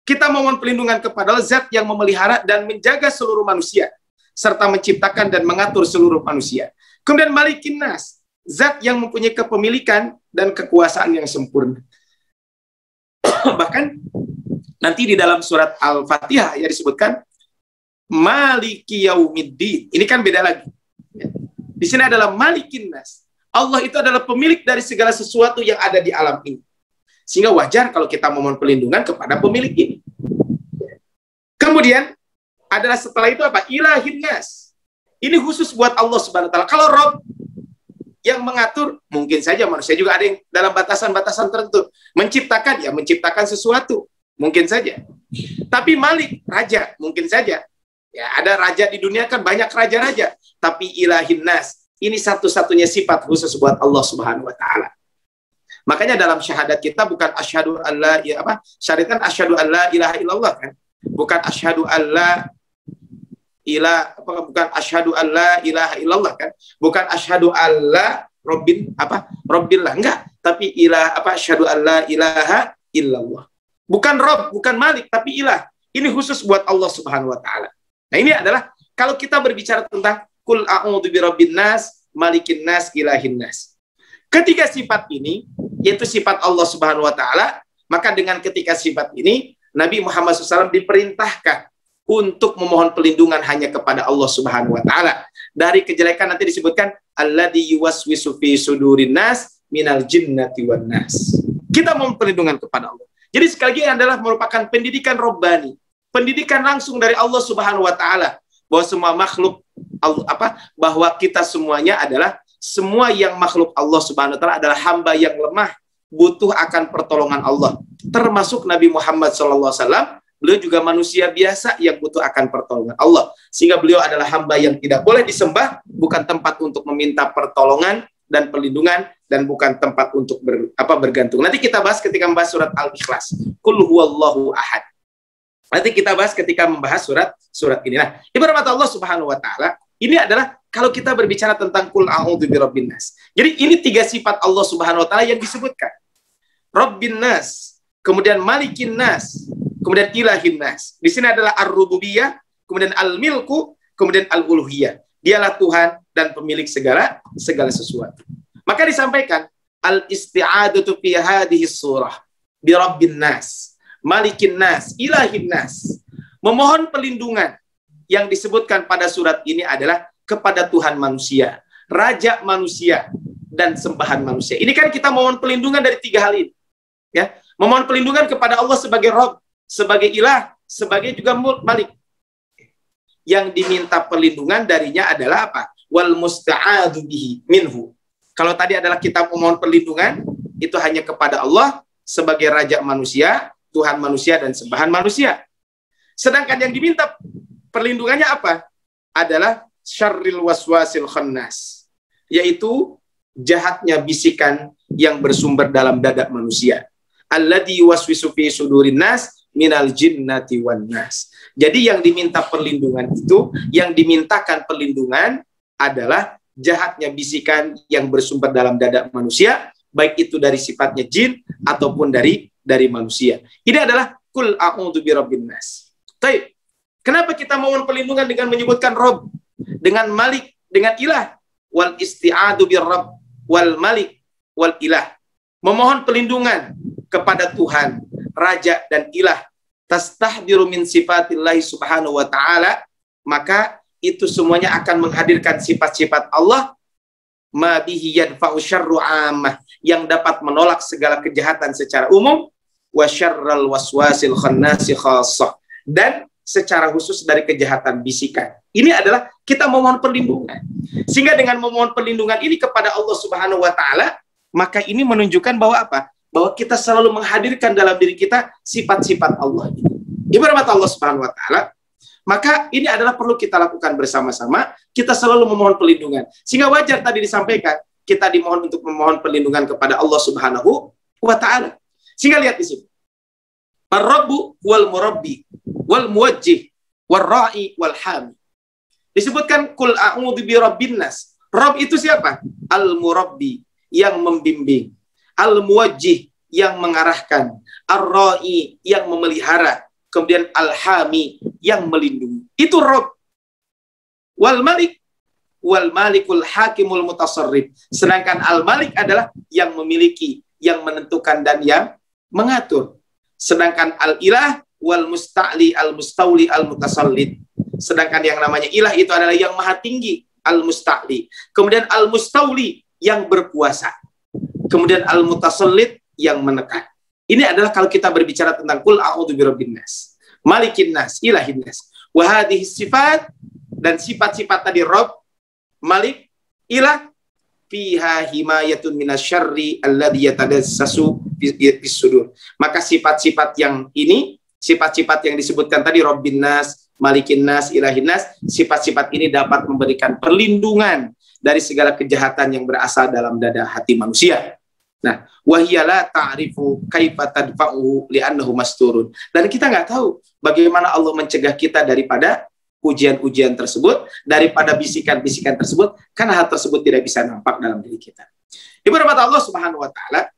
Kita memohon perlindungan kepada Allah, Zat yang memelihara dan menjaga seluruh manusia, serta menciptakan dan mengatur seluruh manusia. Kemudian Malikin Nas, Zat yang mempunyai kepemilikan dan kekuasaan yang sempurna. Bahkan nanti di dalam surat Al-Fatihah yang disebutkan Maliki Yaumiddin. Ini kan beda lagi. Di sini adalah Malikin Nas. Allah itu adalah pemilik dari segala sesuatu yang ada di alam ini. Sehingga wajar kalau kita memohon perlindungan kepada pemilik ini. Kemudian adalah setelah itu apa? Ilahin Nas. Ini khusus buat Allah Subhanahu wa taala. Kalau Rabb yang mengatur, mungkin saja manusia juga ada yang dalam batasan-batasan tertentu. Menciptakan, ya menciptakan sesuatu. Mungkin saja. Tapi Malik, raja, mungkin saja. Ya, ada raja di dunia kan banyak raja-raja, tapi ilahin nas, ini satu-satunya sifat khusus buat Allah Subhanahu wa taala. Makanya dalam syahadat kita bukan asyhadu alla ya apa? Syariat kan asyhadu alla ilaha illallah kan? Bukan asyhadu alla bukan asyhadu alla ilaha illallah kan? Bukan asyhadu alla rabbillah enggak, tapi ilah asyhadu alla ilaha illallah. Bukan Rabb, bukan Malik, tapi ilah. Ini khusus buat Allah Subhanahu wa taala. Nah, ini adalah kalau kita berbicara tentang kul a'udzu birabbin nas, malikin nas, ilahin nas. Ketiga sifat ini, yaitu sifat Allah Subhanahu wa taala, maka dengan ketiga sifat ini Nabi Muhammad SAW diperintahkan untuk memohon perlindungan hanya kepada Allah Subhanahu wa taala. Dari kejelekan nanti disebutkan alladzi yuwaswisu fi sudurin nas minal jinnati wan nas. Kita mohon perlindungan kepada Allah. Jadi sekali lagi adalah merupakan pendidikan robbani. Pendidikan langsung dari Allah Subhanahu wa taala bahwa semua makhluk bahwa kita semuanya adalah semua yang makhluk Allah Subhanahu wa taala adalah hamba yang lemah, butuh akan pertolongan Allah. Termasuk Nabi Muhammad SAW, beliau juga manusia biasa yang butuh akan pertolongan Allah. Sehingga beliau adalah hamba yang tidak boleh disembah, bukan tempat untuk meminta pertolongan dan perlindungan, dan bukan tempat untuk bergantung. Nanti kita bahas ketika membahas surat Al-Ikhlas. Qul huwallahu ahad. Nanti kita bahas ketika membahas surat ini. Nah, ibarat Allah Subhanahu wa taala, ini adalah kalau kita berbicara tentang kul a'udzu birabbin nas. Jadi ini tiga sifat Allah Subhanahu wa taala yang disebutkan. Rabbin nas, kemudian Malikin nas, kemudian Ilahin nas. Di sini adalah ar-rububiyah, kemudian al-milku, kemudian al-uluhiyah. Dialah Tuhan dan pemilik segala sesuatu. Maka disampaikan al-isti'adatu fi hadhihi surah bi rabbin nas, Malikin nas, Ilahin nas. Memohon perlindungan yang disebutkan pada surat ini adalah kepada Tuhan manusia, Raja manusia, dan sembahan manusia. Ini kan kita mohon perlindungan dari 3 hal ini. Ya, memohon perlindungan kepada Allah sebagai Rabb, sebagai Ilah, sebagai juga Malik. Yang diminta perlindungan darinya adalah apa? Wal musta'adu bihi minhu. Kalau tadi adalah kita memohon perlindungan, itu hanya kepada Allah sebagai Raja manusia, Tuhan manusia, dan sembahan manusia. Sedangkan yang diminta perlindungannya apa? Adalah syarril waswasil khannas, yaitu jahatnya bisikan yang bersumber dalam dada manusia. Alladzi waswisu fi sudurin nas minal jinnati wan nas. Jadi yang diminta perlindungan itu, yang dimintakan perlindungan adalah jahatnya bisikan yang bersumber dalam dada manusia, baik itu dari sifatnya jin ataupun dari manusia. Ini adalah kul a'udzu birabbin nas. Baik. Kenapa kita mohon perlindungan dengan menyebutkan Rabb, dengan Malik, dengan Ilah? Wal isti'adu birrabb wal Malik wal Ilah. Memohon perlindungan kepada Tuhan, Raja dan Ilah. Tastahdiru min sifatillahi subhanahu wa ta'ala. Maka itu semuanya akan menghadirkan sifat-sifat Allah. Ma bihi yadfa'u syarru ammah, yang dapat menolak segala kejahatan secara umum. Wa syarral waswasil khannasi khassah, dan secara khusus dari kejahatan bisikan. Ini adalah kita memohon perlindungan. Sehingga dengan memohon perlindungan ini kepada Allah Subhanahu wa taala, maka ini menunjukkan bahwa apa? Bahwa kita selalu menghadirkan dalam diri kita sifat-sifat Allah ini. Ibarat Allah Subhanahu wa taala, maka ini adalah perlu kita lakukan bersama-sama. Kita selalu memohon perlindungan. Sehingga wajar tadi disampaikan, kita dimohon untuk memohon perlindungan kepada Allah Subhanahu wa taala. Sehingga lihat di sini. Ar-Rabbu wal Murabbi wal Muwajjih wal Ra'i wal Hami. Disebutkan kul a'udzu birabbin nas. Rabb itu siapa? Al-Murabbi, yang membimbing. Al-Muwajjih, yang mengarahkan. Ar-Ra'i, yang memelihara. Kemudian Al-Hami, yang melindungi. Itu Rabb. Wal Malik wal Malikul Hakimul Mutasarrif. Sedangkan Al-Malik adalah yang memiliki, yang menentukan dan yang mengatur. Sedangkan Al-Ilah wal Musta'li al-Mustawli al-Mutasallid. Sedangkan yang namanya Ilah itu adalah yang maha tinggi, Al-Musta'li. Kemudian Al-Mustawli, yang berkuasa. Kemudian Al-Mutasallid, yang menekan. Ini adalah kalau kita berbicara tentang kul a'udzu birabbin nas, malikin nas, ilahin nas. Wa hadhihi sifat, dan sifat-sifat tadi Rabb, Malik, Ilah, fiha himayatun minasyarri alladhi yatadassasu bis sudur. Maka sifat-sifat yang ini, sifat-sifat yang disebutkan tadi Rabbin nas, Malikin nas, Ilahin nas, sifat-sifat ini dapat memberikan perlindungan dari segala kejahatan yang berasal dalam dada hati manusia. Nah, wahiyala ta'rifu kaifa tadfa'uhu li'annahu masturun. Dan kita nggak tahu bagaimana Allah mencegah kita daripada ujian-ujian tersebut, daripada bisikan-bisikan tersebut, karena hal tersebut tidak bisa nampak dalam diri kita. Ibarat Allah Subhanahu wa taala,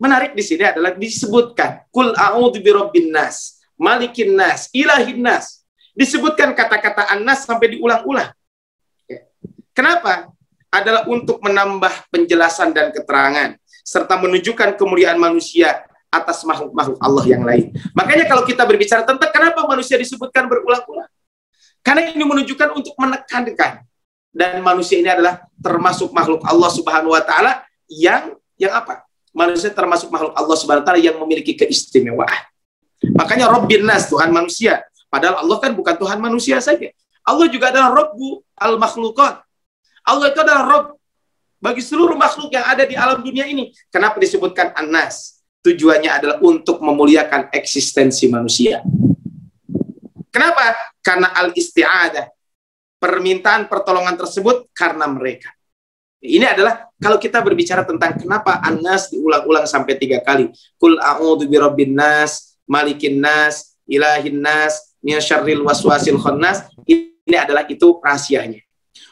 menarik di sini adalah disebutkan kul a'udzu birabbin nas, malikin nas, ilahin nas. Disebutkan kata-kata an-nas sampai diulang-ulang. Kenapa? Adalah untuk menambah penjelasan dan keterangan serta menunjukkan kemuliaan manusia atas makhluk-makhluk Allah yang lain. Makanya kalau kita berbicara tentang kenapa manusia disebutkan berulang-ulang, karena ini menunjukkan untuk menekankan, dan manusia ini adalah termasuk makhluk Allah Subhanahu wa taala yang apa? Manusia termasuk makhluk Allah Subhanahu wa taala yang memiliki keistimewaan. Makanya Rabbin nas, Tuhan manusia. Padahal Allah kan bukan Tuhan manusia saja. Allah juga adalah Rabbu al-makhluqat. Allah itu adalah Rabb bagi seluruh makhluk yang ada di alam dunia ini. Kenapa disebutkan an-nas? Tujuannya adalah untuk memuliakan eksistensi manusia. Kenapa? Karena al-isti'adah, permintaan pertolongan tersebut karena mereka. Ini adalah kalau kita berbicara tentang kenapa an-nas diulang-ulang sampai 3 kali. Kul a'udzu birabbin nas, malikin nas, ilahin nas, min syarril waswasil khannas. Ini adalah itu rahasianya.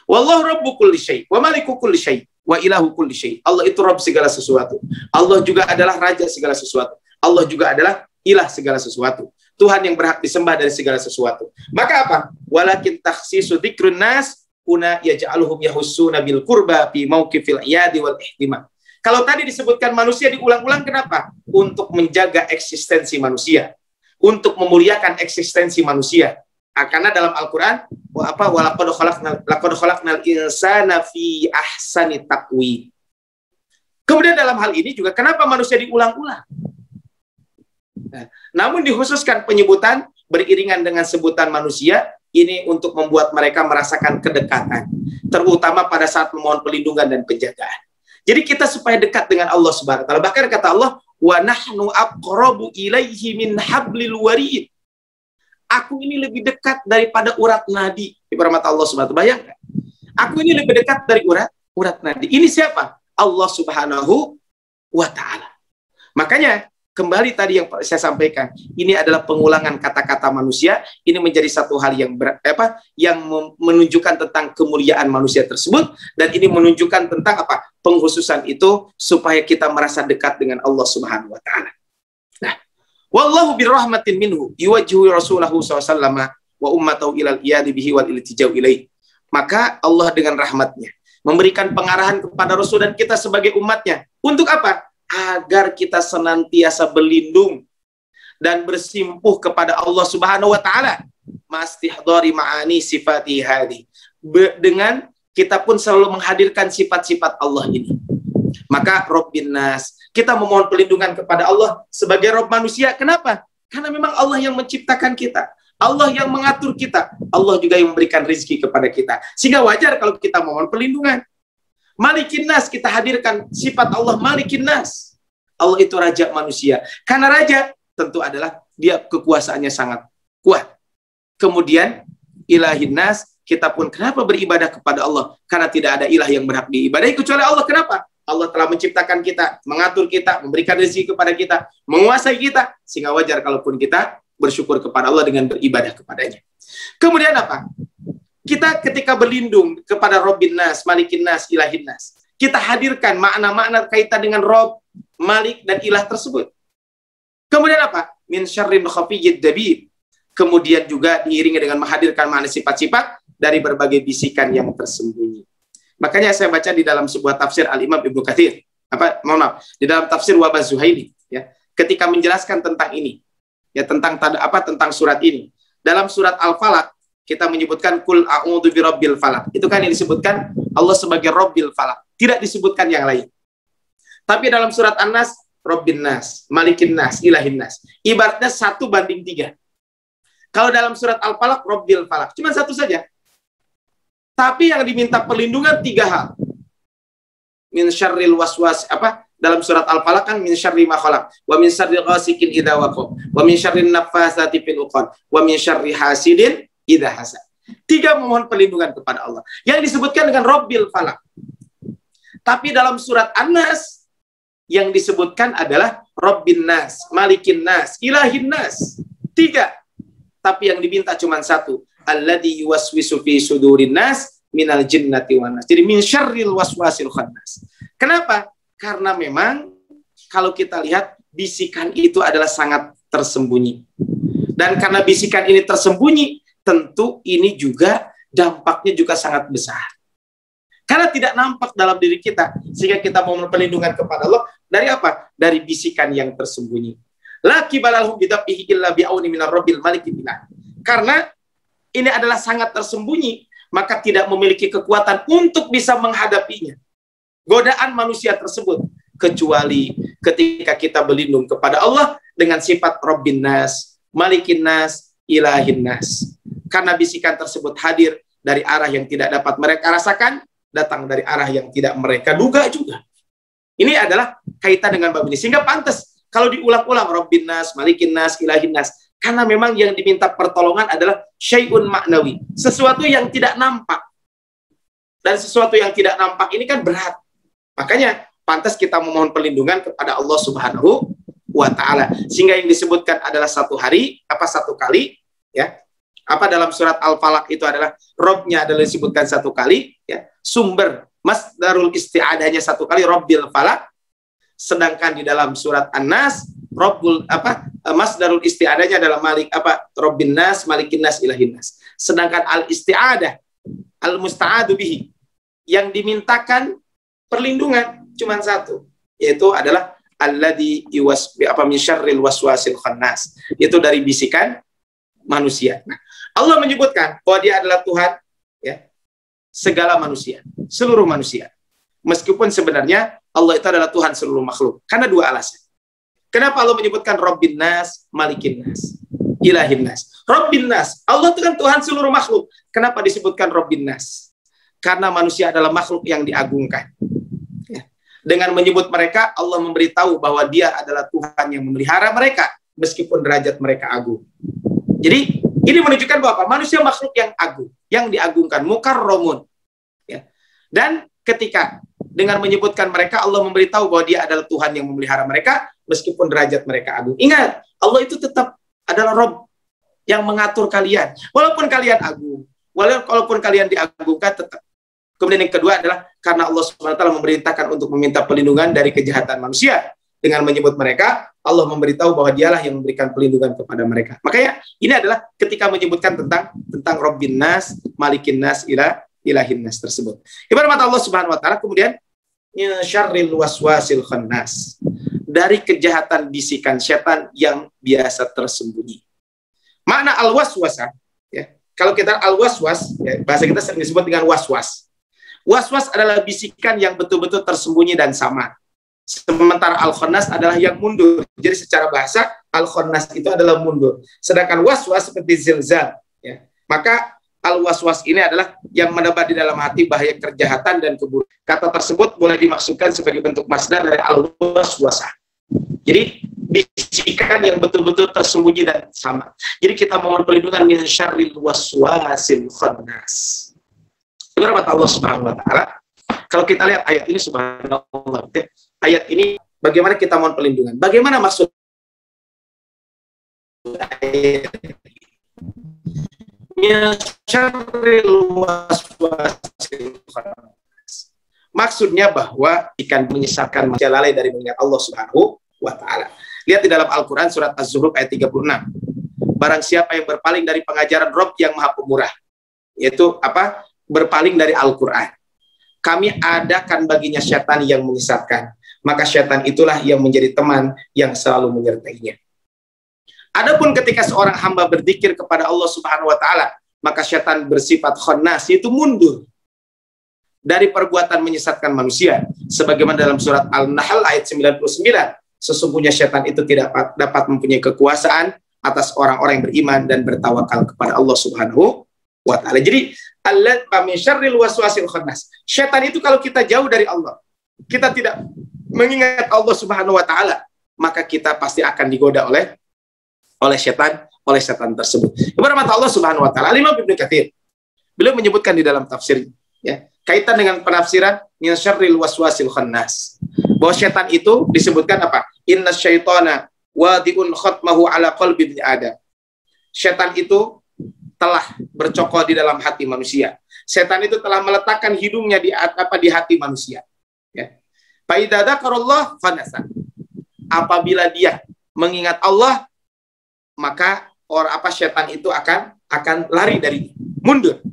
Wallahu rabbu kulli syai' wa maliku kulli syai' wa ilahu kulli syai'. Allah itu Rabb segala sesuatu. Allah juga adalah raja segala sesuatu. Allah juga adalah ilah segala sesuatu. Tuhan yang berhak disembah dari segala sesuatu. Maka apa? Walakin takhsisu dzikrun nas kuna yaj'aluhum yahussuna bil qurba fi mauqifil iyadi wal ihtimam. Kalau tadi disebutkan manusia diulang-ulang, kenapa? Untuk menjaga eksistensi manusia, untuk memuliakan eksistensi manusia. Karena dalam Al-Qur'an walaqad khalaqnal insana fi ahsani taqwim. Kemudian dalam hal ini juga kenapa manusia diulang-ulang? Nah, namun dikhususkan penyebutan beriringan dengan sebutan manusia ini untuk membuat mereka merasakan kedekatan, terutama pada saat memohon perlindungan dan penjagaan. Jadi kita supaya dekat dengan Allah Subhanahu wa taala. Bahkan kata Allah, "Wa nahnu aqrabu ilaihi min hablil warid." Aku ini lebih dekat daripada urat nadi. Di mata Allah Subhanahu wa taala. Bayangkan. Aku ini lebih dekat dari urat nadi. Ini siapa? Allah Subhanahu wa taala. Makanya kembali tadi yang saya sampaikan, ini adalah pengulangan kata-kata manusia. Ini menjadi satu hal yang yang menunjukkan tentang kemuliaan manusia tersebut, dan ini menunjukkan tentang apa? Pengkhususan itu supaya kita merasa dekat dengan Allah Subhanahu wa taala. Nah, wallahu birrahmatin minhu yuwajjihu rasulahu sallallahu wa ummatahu ilal iyadi bihi wal iltijau ilaih. Maka Allah dengan rahmatnya memberikan pengarahan kepada Rasul dan kita sebagai umatnya. Untuk apa? Agar kita senantiasa berlindung dan bersimpuh kepada Allah Subhanahu wa taala, mastihdari ma'ani sifati hadi, dengan kita pun selalu menghadirkan sifat-sifat Allah ini. Maka Rabbin Nas, kita memohon perlindungan kepada Allah sebagai Rabb manusia. Kenapa? Karena memang Allah yang menciptakan kita, Allah yang mengatur kita, Allah juga yang memberikan rezeki kepada kita. Sehingga wajar kalau kita memohon perlindungan. Malikin Nas, kita hadirkan sifat Allah Malikin Nas. Allah itu raja manusia. Karena raja tentu adalah dia kekuasaannya sangat kuat. Kemudian Ilahin Nas, kita pun kenapa beribadah kepada Allah? Karena tidak ada ilah yang berhak diibadahi kecuali Allah. Kenapa? Allah telah menciptakan kita, mengatur kita, memberikan rezeki kepada kita, menguasai kita, sehingga wajar kalaupun kita bersyukur kepada Allah dengan beribadah kepadanya. Kemudian apa? Kita ketika berlindung kepada Rabbin Nas, Malikin Nas, Ilahin Nas, kita hadirkan makna-makna kaitan dengan Rabb, Malik, dan Ilah tersebut. Kemudian apa? Min syarrin khafiyyid dabib. Kemudian juga diiringi dengan menghadirkan makna sifat-sifat dari berbagai bisikan yang tersembunyi. Makanya saya baca di dalam sebuah tafsir Al-Imam Ibnu Katsir, di dalam tafsir Wabah Zuhaili, ya, ketika menjelaskan tentang ini, ya, tentang surat ini. Dalam surat Al-Falaq kita menyebutkan kul a'udzu birabbil falaq. Itu kan yang disebutkan Allah sebagai Rabbil Falaq. Tidak disebutkan yang lain. Tapi dalam surat An-Nas, Rabbin Nas, Malikin Nas, Ilahin Nas. Ibaratnya 1:3. Kalau dalam surat Al-Falaq, Rabbil Falaq. Cuma satu saja. Tapi yang diminta perlindungan 3 hal. Min syarril waswas, dalam surat Al-Falaq kan min syarri ma khalaq, wa min syarri ghasikin idza waqab, wa min syarrin naffasati fil 'uqad, wa min syarri hasidin idza hasad. 3 memohon perlindungan kepada Allah. Yang disebutkan dengan Rabbil Falaq. Tapi dalam surat An-Nas yang disebutkan adalah Rabbin Nas, Malikin Nas, Ilahin Nas. 3. Tapi yang diminta cuma 1. Alladzi yuwaswisu fi sudurin nas minal jinnati wan nas. Jadi min syarril waswasil khannas. Kenapa? Karena memang kalau kita lihat bisikan itu adalah sangat tersembunyi. Dan karena bisikan ini tersembunyi, tentu ini juga dampaknya juga sangat besar. Karena tidak nampak dalam diri kita, sehingga kita mohon perlindungan kepada Allah dari apa? Dari bisikan yang tersembunyi. La kibalahu bidafihi illa bi'auni minar rabbil malikin bilah. Karena ini adalah sangat tersembunyi, maka tidak memiliki kekuatan untuk bisa menghadapinya. Godaan manusia tersebut, kecuali ketika kita berlindung kepada Allah dengan sifat Rabbin Nas, Malikin Nas, Ilahin Nas. Karena bisikan tersebut hadir dari arah yang tidak dapat mereka rasakan, datang dari arah yang tidak mereka duga juga. Ini adalah kaitan dengan bab ini. Sehingga pantas kalau diulang-ulang Rabbin Nas, Malikin Nas, Ilahin Nas. Karena memang yang diminta pertolongan adalah syai'un maknawi. Sesuatu yang tidak nampak. Dan sesuatu yang tidak nampak ini kan berat. Makanya pantas kita memohon perlindungan kepada Allah Subhanahu wa ta'ala. Sehingga yang disebutkan adalah 1 hari, 1 kali, ya. Dalam surat Al-Falaq itu adalah Robnya adalah disebutkan 1 kali, ya. Sumber masdarul isti'adahnya 1 kali, Rabbil Falaq. Sedangkan di dalam surat An-Nas, masdarul isti'adahnya adalah Rabbin Nas, Malikin Nas, Ilahin Nas. Sedangkan al-isti'adah, al-musta'adu bihi, yang dimintakan perlindungan cuma 1, yaitu adalah alladzi min syarril waswasil khannas. Itu dari bisikan manusia. Nah, Allah menyebutkan bahwa Dia adalah Tuhan, ya, segala manusia, seluruh manusia. Meskipun sebenarnya Allah itu adalah Tuhan seluruh makhluk. Karena dua alasan. Kenapa Allah menyebutkan Rabbin Nas, Malikin Nas, Ilahin Nas? Rabbin Nas, Allah itu kan Tuhan seluruh makhluk. Kenapa disebutkan Rabbin Nas? Karena manusia adalah makhluk yang diagungkan. Ya. Dengan menyebut mereka, Allah memberitahu bahwa Dia adalah Tuhan yang memelihara mereka, meskipun derajat mereka agung. Jadi, ini menunjukkan bahwa manusia makhluk yang agung, yang diagungkan, mukarramun. Ya. Dan ketika dengan menyebutkan mereka, Allah memberitahu bahwa Dia adalah Tuhan yang memelihara mereka, meskipun derajat mereka agung. Ingat, Allah itu tetap adalah Rabb yang mengatur kalian. Walaupun kalian agung, walaupun kalian diagungkan, tetap. Kemudian yang kedua adalah karena Allah SWT memerintahkan untuk meminta perlindungan dari kejahatan manusia. Dengan menyebut mereka, Allah memberitahu bahwa Dialah yang memberikan perlindungan kepada mereka. Makanya ini adalah ketika menyebutkan tentang Rabbin Nas, Malikin Nas, Ilahin Nas tersebut. Ibarat mata Allah Subhanahu wa taala, kemudian syarril waswasil khannas, dari kejahatan bisikan setan yang biasa tersembunyi. Makna al-waswasah, ya. Kalau kita al-waswas, ya, bahasa kita sering disebut dengan waswas. Waswas adalah bisikan yang betul-betul tersembunyi dan samar. Sementara al-khannas adalah yang mundur. Jadi secara bahasa al-khannas itu adalah mundur. Sedangkan waswas seperti zilzal, ya. Maka al-waswas ini adalah yang menebar di dalam hati bahaya kejahatan dan keburukan. Kata tersebut boleh dimaksudkan sebagai bentuk masdar dari al-waswasah. Jadi bisikan yang betul-betul tersembunyi dan samar. Jadi kita mohon perlindungan min syarril waswasil khannas. Berkat Allah Subhanahu wa taala. Kalau kita lihat ayat ini, subhanallah, ayat ini bagaimana kita mohon perlindungan? Bagaimana maksud ayat maksudnya bahwa ikan menyesatkan manusia lalai dari mengingat Allah Subhanahu wa taala. Lihat di dalam Al-Qur'an surat Az-Zukhruf ayat 36. Barang siapa yang berpaling dari pengajaran Rabb yang Maha Pemurah, yaitu apa? Berpaling dari Al-Qur'an. Kami adakan baginya syaitan yang menyesatkan. Maka syaitan itulah yang menjadi teman yang selalu menyertainya. Adapun ketika seorang hamba berzikir kepada Allah Subhanahu wa taala, maka syaitan bersifat khannas, yaitu mundur dari perbuatan menyesatkan manusia. Sebagaimana dalam surat Al-Nahl ayat 99, sesungguhnya syaitan itu tidak dapat mempunyai kekuasaan atas orang-orang yang beriman dan bertawakal kepada Allah Subhanahu wa taala. Jadi min syarril waswasil khannas. Syaitan itu kalau kita jauh dari Allah, kita tidak mengingat Allah Subhanahu wa taala, maka kita pasti akan digoda oleh setan tersebut. Ibarat mata Allah Subhanahu wa taala. Imam Ibnu Katsir beliau menyebutkan di dalam tafsir, ya, kaitan dengan penafsiran min syarril waswasil khannas. Bahwa syaitan itu disebutkan apa? Inna syaitana wadi'un khatmahu ala qalbi ibni Adam. Syaitan itu telah bercokol di dalam hati manusia. Setan itu telah meletakkan hidungnya di hati manusia. Ya. Fa idza dzakarallah fanasa. Apabila dia mengingat Allah, maka setan itu akan lari dari mundur.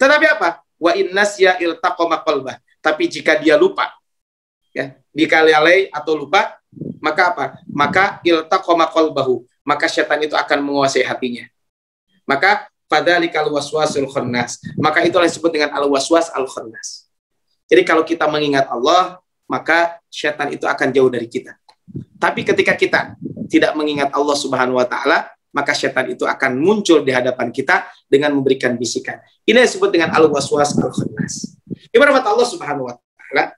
Tetapi apa? Wa innasya iltaqama qalbah. Tapi jika dia lupa, ya, jika lalai atau lupa, maka apa? Maka iltaqama qalbahu. Maka setan itu akan menguasai hatinya. Maka fadzalikal waswasul khannas. Maka itulah disebut dengan al-waswas al-khannas. Jadi kalau kita mengingat Allah, maka syaitan itu akan jauh dari kita. Tapi ketika kita tidak mengingat Allah Subhanahu wa taala, maka syaitan itu akan muncul di hadapan kita dengan memberikan bisikan. Ini disebut dengan al-waswas al-khannas. Ibarat Allah Subhanahu wa taala,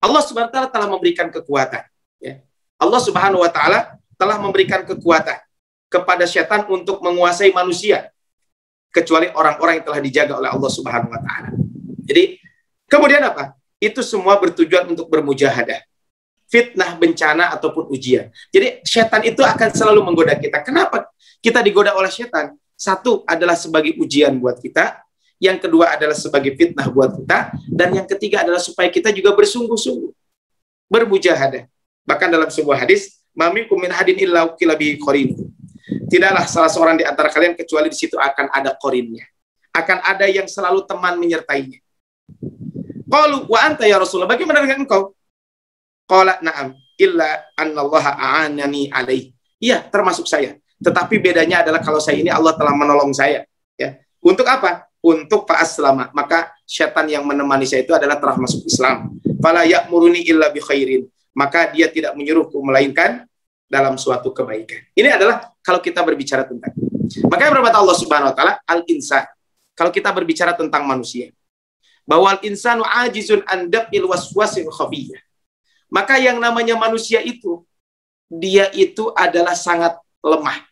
Allah Subhanahu wa taala telah memberikan kekuatan, ya. Allah Subhanahu wa taala telah memberikan kekuatan kepada syaitan untuk menguasai manusia, kecuali orang-orang yang telah dijaga oleh Allah Subhanahu wa taala. Jadi, kemudian apa? Itu semua bertujuan untuk bermujahadah. Fitnah, bencana ataupun ujian. Jadi, syaitan itu akan selalu menggoda kita. Kenapa kita digoda oleh syaitan? Satu adalah sebagai ujian buat kita, yang kedua adalah sebagai fitnah buat kita, dan yang ketiga adalah supaya kita juga bersungguh-sungguh bermujahadah. Bahkan dalam sebuah hadis, ma minkum min hadin illa ukila bihi qarin. Tidaklah salah seorang di antara kalian kecuali di situ akan ada qarinnya. Akan ada yang selalu teman menyertainya. Qalu wa anta ya Rasulullah, bagaimana dengan engkau? Qala na'am illa annallaha a'anani alaihi. Iya, termasuk saya. Tetapi bedanya adalah kalau saya ini Allah telah menolong saya, ya. Untuk apa? untuk fa'aslama, maka syaitan yang menemani saya itu adalah telah masuk Islam. Fala ya'muruni illa bi khairin, maka dia tidak menyuruhku melainkan dalam suatu kebaikan. Ini adalah kalau kita berbicara tentang. Makanya berkata Allah Subhanahu wa taala al-insan. Kalau kita berbicara tentang manusia, bahwa al-insanu ajizun an daf'il waswasil khafiyyah. Maka yang namanya manusia itu, dia itu adalah sangat lemah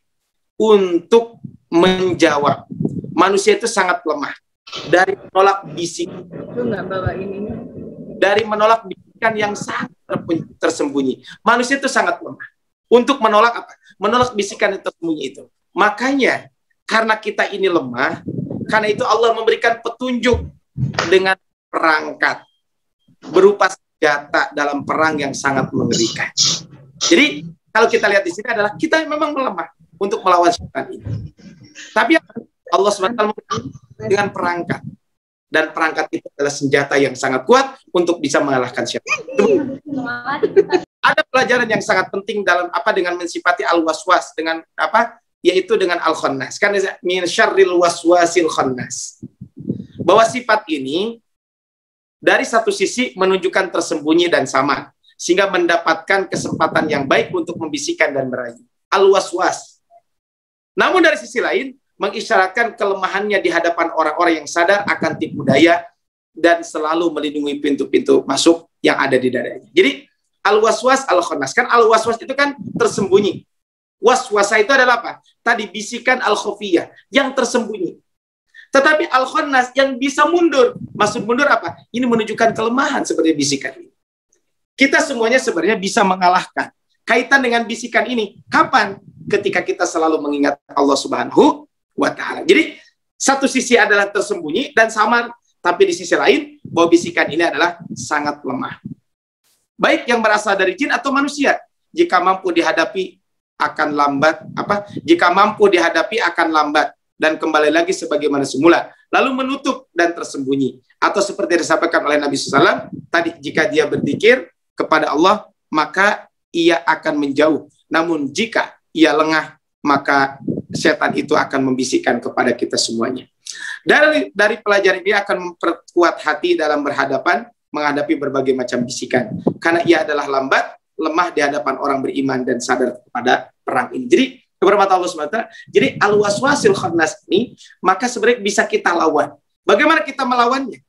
untuk menjawab. Manusia itu sangat lemah dari menolak bisikan. Dari menolak bisikan yang sangat tersembunyi. Manusia itu sangat lemah untuk menolak apa? Menolak bisikan yang tersembunyi itu. Makanya karena kita ini lemah, karena itu Allah memberikan petunjuk dengan perangkat berupa senjata dalam perang yang sangat mengerikan. Jadi kalau kita lihat di sini adalah kita memang melemah untuk melawan syaitan ini. Tapi Allah SWT dengan perangkat, dan perangkat itu adalah senjata yang sangat kuat untuk bisa mengalahkan syaitan. Ada pelajaran yang sangat penting dalam apa dengan mensifati al-waswas dengan apa? Yaitu dengan al-khannas. Kan min syarril waswasil khannas. Bahwa sifat ini dari satu sisi menunjukkan tersembunyi dan samar, sehingga mendapatkan kesempatan yang baik untuk membisikkan dan merayu. Al-waswas. Namun dari sisi lain mengisyaratkan kelemahannya di hadapan orang-orang yang sadar akan tipu daya dan selalu melindungi pintu-pintu masuk yang ada di dadanya. Jadi al-waswas al-khannas, kan al-waswas itu kan tersembunyi. Waswasa itu adalah apa? Tadi bisikan al-khafiyah yang tersembunyi. Tetapi al-khannas yang bisa mundur. Maksud mundur apa? Ini menunjukkan kelemahan seperti bisikan ini. Kita semuanya sebenarnya bisa mengalahkan. Kaitan dengan bisikan ini, kapan? Ketika kita selalu mengingat Allah Subhanahu wa ta'ala. Jadi satu sisi adalah tersembunyi dan samar, tapi di sisi lain bahwa bisikan ini adalah sangat lemah. Baik yang berasal dari jin atau manusia, jika mampu dihadapi akan lambat, jika mampu dihadapi akan lambat dan kembali lagi sebagaimana semula, lalu menutup dan tersembunyi. Atau seperti disampaikan oleh Nabi SAW tadi, jika dia berzikir kepada Allah maka ia akan menjauh, namun jika ia lengah maka setan itu akan membisikkan kepada kita semuanya. Dari pelajaran ini akan memperkuat hati dalam berhadapan menghadapi berbagai macam bisikan, karena ia adalah lambat, lemah di hadapan orang beriman dan sadar kepada perang ini. Jadi keberkatan Allah SWT, jadi al-waswasil khannas ini maka sebenarnya bisa kita lawan. Bagaimana kita melawannya?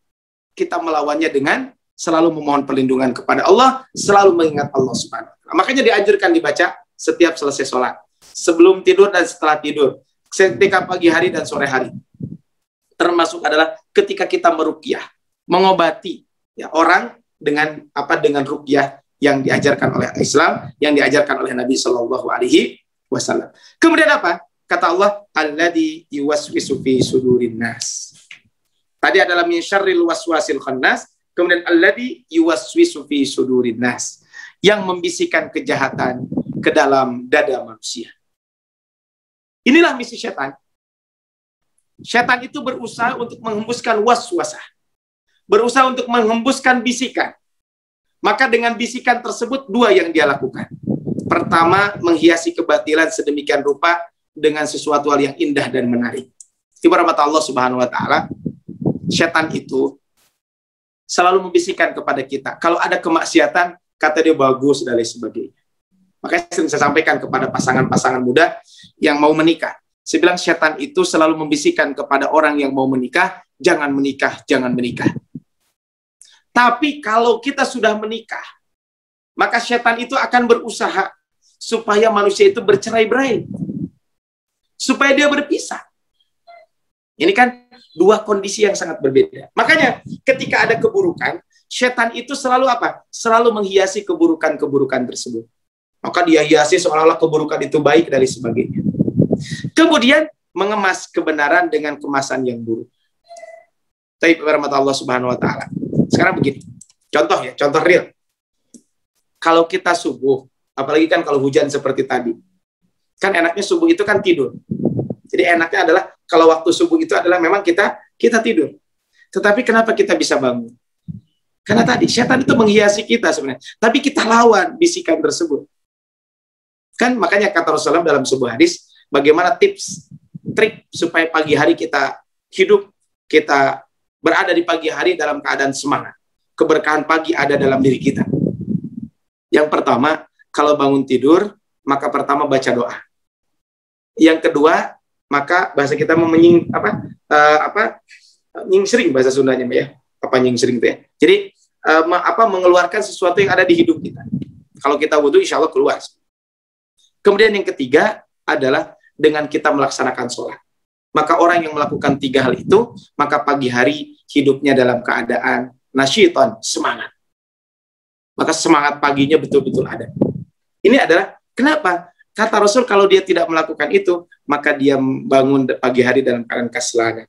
Kita melawannya dengan selalu memohon perlindungan kepada Allah, selalu mengingat Allah SWT. Makanya dianjurkan dibaca setiap selesai sholat, sebelum tidur dan setelah tidur, ketika pagi hari dan sore hari. Termasuk adalah ketika kita meruqyah, mengobati ya orang dengan dengan ruqyah yang diajarkan oleh Islam, yang diajarkan oleh Nabi Shallallahu Alaihi Wasallam. Kemudian apa? Kata Allah, alladzi yuwaswisu fi sudurin nas. Tadi adalah min syarril waswasil khannas, kemudian alladzi yuwaswisu fi sudurin nas, yang membisikkan kejahatan ke dalam dada manusia. Inilah misi setan. Setan itu berusaha untuk menghembuskan waswasah, berusaha untuk menghembuskan bisikan. Maka dengan bisikan tersebut dua yang dia lakukan. Pertama, menghiasi kebatilan sedemikian rupa dengan sesuatu hal yang indah dan menarik. Ibarat Allah Subhanahu wa taala, setan itu selalu membisikkan kepada kita. Kalau ada kemaksiatan, kata dia bagus dan lain sebagainya. Makanya sering saya sampaikan kepada pasangan-pasangan muda yang mau menikah. Saya bilang setan itu selalu membisikkan kepada orang yang mau menikah, jangan menikah, jangan menikah. Tapi kalau kita sudah menikah, maka setan itu akan berusaha supaya manusia itu bercerai-berai, supaya dia berpisah. Ini kan dua kondisi yang sangat berbeda. Makanya ketika ada keburukan, setan itu selalu apa? Selalu menghiasi keburukan-keburukan tersebut. Maka dia hiasi seolah-olah keburukan itu baik dan sebagainya. Kemudian mengemas kebenaran dengan kemasan yang buruk. Tapi rahmat Allah Subhanahu wa taala. Sekarang begini. Contoh ya, contoh real. Kalau kita subuh, apalagi kan kalau hujan seperti tadi. Kan enaknya subuh itu kan tidur. Jadi enaknya adalah kalau waktu subuh itu adalah memang kita tidur. Tetapi kenapa kita bisa bangun? Karena tadi setan itu menghiasi kita sebenarnya. Tapi kita lawan bisikan tersebut. Kan makanya kata Rasulullah dalam sebuah hadis, bagaimana tips, trik supaya pagi hari kita hidup kita berada di pagi hari dalam keadaan semangat. Keberkahan pagi ada dalam diri kita. Yang pertama, kalau bangun tidur, maka pertama baca doa. Yang kedua, maka bahasa kita nyingsring bahasa Sundanya ya. Apa nyingsring itu ya? Jadi mengeluarkan sesuatu yang ada di hidup kita. Kalau kita wudu, insya Allah keluar. Kemudian yang ketiga adalah dengan kita melaksanakan sholat. Maka orang yang melakukan 3 hal itu, maka pagi hari hidupnya dalam keadaan nasyiton, semangat. Maka semangat paginya betul-betul ada. Ini adalah kenapa? Kata Rasul, kalau dia tidak melakukan itu, maka dia bangun pagi hari dalam keadaan keselangan.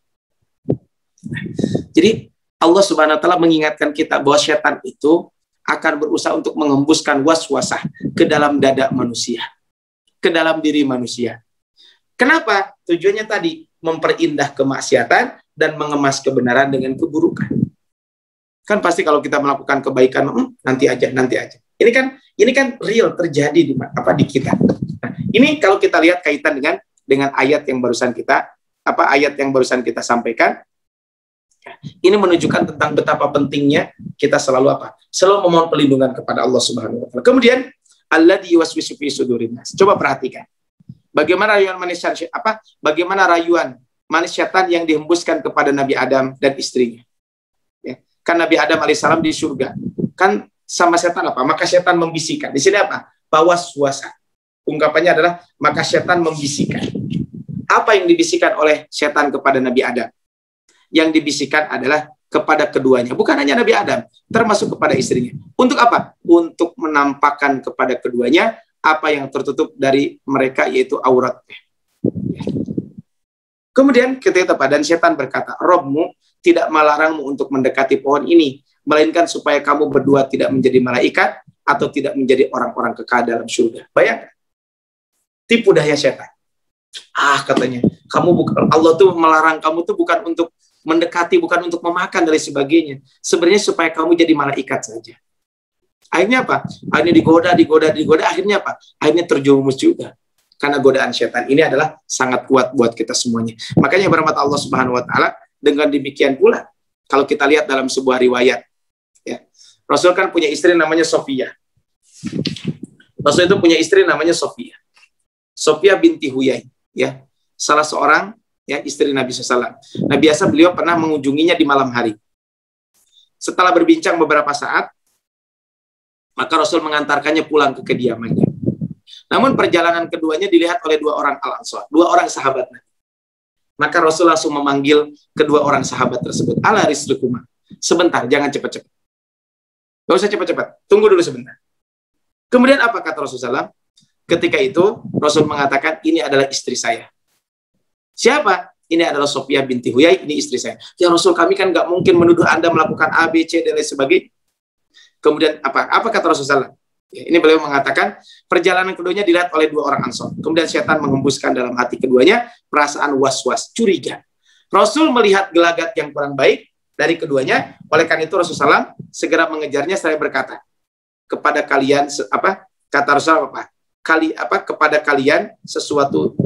Jadi Allah Subhanahu wa taala mengingatkan kita bahwa setan itu akan berusaha untuk mengembuskan waswasah ke dalam dada manusia, ke dalam diri manusia. Kenapa? Tujuannya tadi memperindah kemaksiatan dan mengemas kebenaran dengan keburukan. Kan pasti kalau kita melakukan kebaikan, nanti aja. Ini kan real terjadi di kita. Nah, ini kalau kita lihat kaitan dengan ayat yang barusan kita sampaikan. Ini menunjukkan tentang betapa pentingnya kita selalu selalu memohon perlindungan kepada Allah Subhanahu wa taala. Kemudian alladzi yuwaswisu fi sudurin nas. Coba perhatikan. Bagaimana rayuan manis syaitan yang dihembuskan kepada Nabi Adam dan istrinya. Ya. Kan Nabi Adam alaihissalam di surga. Kan sama setan maka setan membisikkan. Di sini waswasa. Ungkapannya adalah maka setan membisikkan. Apa yang dibisikkan oleh setan kepada Nabi Adam? Yang dibisikkan adalah kepada keduanya, bukan hanya Nabi Adam, termasuk kepada istrinya. Untuk apa? Untuk menampakkan kepada keduanya apa yang tertutup dari mereka, yaitu auratnya. Kemudian ketika dan setan berkata, Robmu tidak melarangmu untuk mendekati pohon ini, melainkan supaya kamu berdua tidak menjadi malaikat atau tidak menjadi orang-orang kekal dalam surga. Bayangkan, tipu daya setan. Katanya, Allah tuh melarang kamu tuh bukan untuk mendekati, bukan untuk memakan dan sebagainya. Sebenarnya supaya kamu jadi malaikat saja. Akhirnya apa? Akhirnya digoda. Akhirnya apa? Akhirnya terjerumus juga. Karena godaan setan ini adalah sangat kuat buat kita semuanya. Makanya berahmat Allah Subhanahu wa taala, dengan demikian pula kalau kita lihat dalam sebuah riwayat, ya, Rasul kan punya istri namanya Sofia. Rasul itu punya istri namanya Sofia. Sofia binti Huyai, ya. Salah seorang istri Nabi SAW. Nah, biasa beliau pernah mengunjunginya di malam hari. Setelah berbincang beberapa saat, maka Rasul mengantarkannya pulang ke kediamannya. Namun perjalanan keduanya dilihat oleh 2 orang Al-Ansar, 2 orang sahabat Nabi. Maka Rasul langsung memanggil kedua orang sahabat tersebut. Ala rizqukuma. Sebentar, jangan cepat-cepat. Gak usah cepat-cepat, tunggu dulu sebentar. Kemudian apa kata Rasulullah? Ketika itu Rasul mengatakan, ini adalah istri saya. Siapa? Ini adalah Sofia binti Huyai, ini istri saya. Ya Rasul, kami kan nggak mungkin menuduh Anda melakukan A, B, C, dan lain sebagainya. Kemudian apa kata Rasulullah? Ya, ini beliau mengatakan, perjalanan keduanya dilihat oleh 2 orang Ansor. Kemudian setan mengembuskan dalam hati keduanya perasaan was-was, curiga. Rasul melihat gelagat yang kurang baik dari keduanya, oleh karena itu Rasulullah segera mengejarnya, saya berkata, kepada kalian, kata Rasulullah kepada kalian sesuatu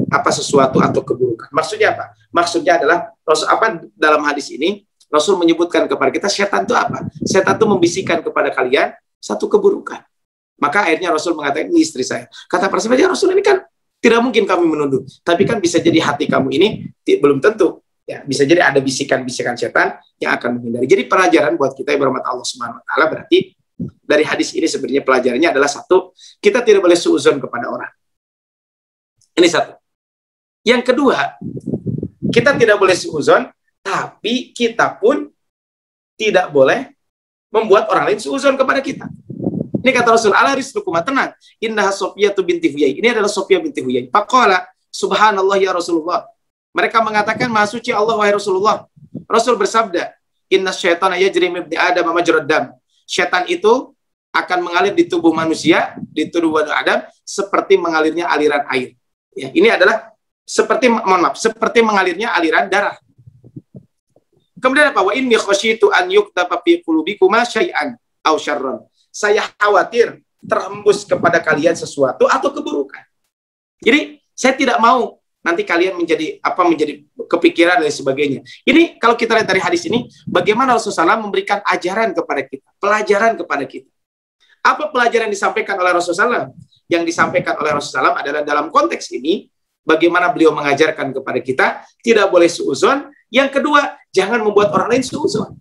atau keburukan. Maksudnya apa? Maksudnya adalah dalam hadis ini Rasul menyebutkan kepada kita setan itu apa? Setan itu membisikkan kepada kalian satu keburukan. Maka akhirnya Rasul mengatakan, ini istri saya. Kata para sahabat, ya Rasul, ini kan tidak mungkin kami menuduh. Tapi kan bisa jadi hati kamu ini belum tentu. Ya, bisa jadi ada bisikan-bisikan setan yang akan menghindari. Jadi pelajaran buat kita yang berhormat Allah Subhanahu wa taala, berarti dari hadis ini sebenarnya pelajarannya adalah satu, kita tidak boleh suuzon kepada orang. Ini satu. Yang kedua, kita tidak boleh suuzon, tapi kita pun tidak boleh membuat orang lain suuzon kepada kita. Ini kata Rasul, ala rizqukuma, tenang. Innaha Sofiyatu binti Huyai. Ini adalah Sofia binti Huyai. Faqala, subhanallah ya Rasulullah. Mereka mengatakan, maha suci Allah wahai Rasulullah. Rasul bersabda, inna syaitana yajri min ibni Adam majrad dam. Syaitan itu akan mengalir di tubuh manusia, di tubuh Adam, seperti mengalirnya aliran air. Ya, ini adalah seperti mengalirnya aliran darah. Kemudian apa? Wa inni khasyitu an yuktaba fi qulubikuma syai'an aw syarran. Saya khawatir terhembus kepada kalian sesuatu atau keburukan. Jadi, saya tidak mau nanti kalian menjadi kepikiran dan sebagainya. Ini kalau kita lihat dari hadis ini, bagaimana Rasulullah SAW memberikan ajaran kepada kita, pelajaran kepada kita. Apa pelajaran yang disampaikan oleh Rasulullah SAW? Yang disampaikan oleh Rasulullah SAW adalah dalam konteks ini, bagaimana beliau mengajarkan kepada kita, tidak boleh suuzon. Yang kedua, jangan membuat orang lain suuzon.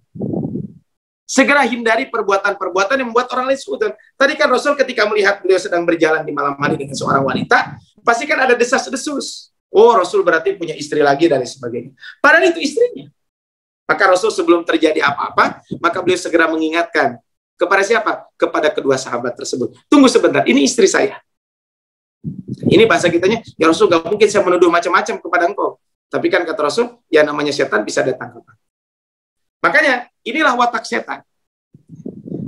Segera hindari perbuatan-perbuatan yang membuat orang lain suuzon. Tadi kan Rasul ketika melihat beliau sedang berjalan di malam hari dengan seorang wanita, pasti kan ada desas-desus. Oh, Rasul berarti punya istri lagi dan sebagainya. Padahal itu istrinya. Maka Rasul sebelum terjadi apa-apa, maka beliau segera mengingatkan. Kepada siapa? Kepada kedua sahabat tersebut. Tunggu sebentar, ini istri saya. Ini bahasa kitanya, ya Rasul gak mungkin saya menuduh macam-macam kepada engkau. Tapi kan kata Rasul, ya namanya setan bisa datang kepada. Makanya, inilah watak setan.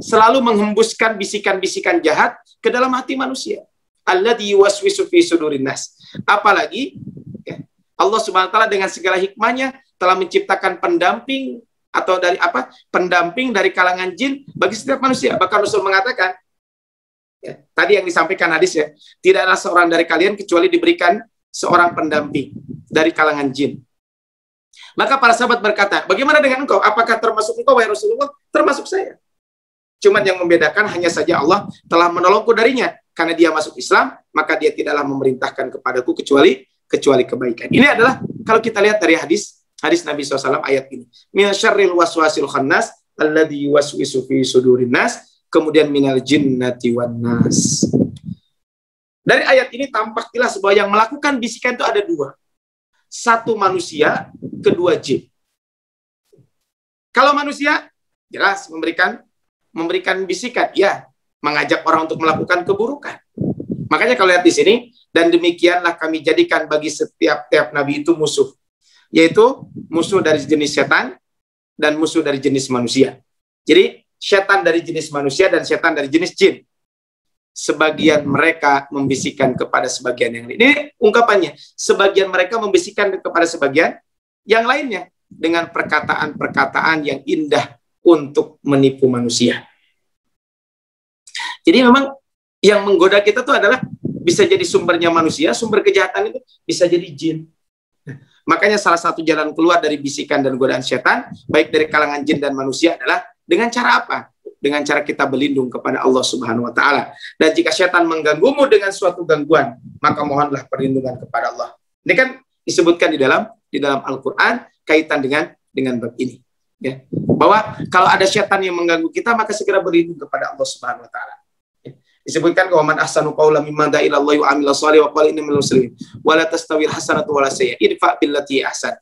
Selalu menghembuskan bisikan-bisikan jahat ke dalam hati manusia. Alladzi yuwaswisu fi sudurin nas. Apalagi ya, Allah Subhanahu wa taala dengan segala hikmahnya telah menciptakan pendamping atau dari apa? Pendamping dari kalangan jin bagi setiap manusia. Bahkan Rasul mengatakan ya, tadi yang disampaikan hadis ya, tidaklah seorang dari kalian kecuali diberikan seorang pendamping dari kalangan jin. Maka para sahabat berkata, bagaimana dengan engkau? Apakah termasuk engkau wahai Rasulullah? Termasuk saya. Cuman yang membedakan hanya saja Allah telah menolongku darinya. Karena dia masuk Islam, maka dia tidaklah memerintahkan kepadaku kecuali kebaikan. Ini adalah kalau kita lihat dari hadis Nabi SAW ayat ini. Min syarril waswasil khannas alladzi yuwaswisu fi sudurin nas, kemudian minal jinnati wan nas. Dari ayat ini tampak jelas bahwa yang melakukan bisikan itu ada dua. Satu manusia, kedua jin. Kalau manusia jelas memberikan bisikan, ya, mengajak orang untuk melakukan keburukan. Makanya kalau lihat di sini, dan demikianlah kami jadikan bagi setiap nabi itu musuh, yaitu musuh dari jenis setan dan musuh dari jenis manusia. Jadi setan dari jenis manusia dan setan dari jenis jin. Sebagian mereka membisikkan kepada sebagian yang lain. Ini ungkapannya, sebagian mereka membisikkan kepada sebagian yang lainnya dengan perkataan-perkataan yang indah untuk menipu manusia. Jadi memang yang menggoda kita itu adalah bisa jadi sumbernya manusia, sumber kejahatan itu bisa jadi jin. Makanya salah satu jalan keluar dari bisikan dan godaan setan, baik dari kalangan jin dan manusia adalah dengan cara apa? Dengan cara kita berlindung kepada Allah Subhanahu wa taala. Dan jika setan mengganggumu dengan suatu gangguan, maka mohonlah perlindungan kepada Allah. Ini kan disebutkan di dalam Al-Qur'an kaitan dengan bab ini, ya. Bahwa kalau ada setan yang mengganggu kita, maka segera berlindung kepada Allah Subhanahu wa taala. Disebutkan bahwa man ahsanu qawlan mimman da'a ila Allah wa amila shalihan wa qala inni minal muslimin wa la tastawil hasanatu wa la sayyi'ah idfa billati ahsan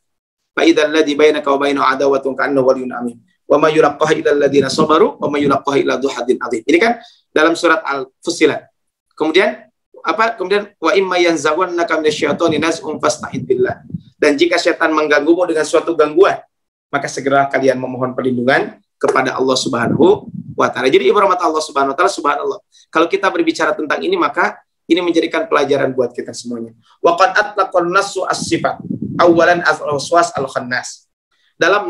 fa idzal ladzi bainaka wa bainahu adawatun ka'annahu waliyyun amin wa may yulaqaha illa alladziina sabaru wa may yulaqaha illa dzu haddin adzim. Ini kan dalam surat Al-Fussilat. Kemudian wa imma yanzaghannaka minasyaitani naz'un fasta'id billah. Dan jika setan mengganggumu dengan suatu gangguan, maka segera kalian memohon perlindungan kepada Allah Subhanahu wa taala. Jadi ibu rahmat Allah Subhanahu wa taala, subhanallah. Kalau kita berbicara tentang ini, maka ini menjadikan pelajaran buat kita semuanya. Wa qad atlaqan nassu as-sifat awalan al-waswas al-khannas. Dalam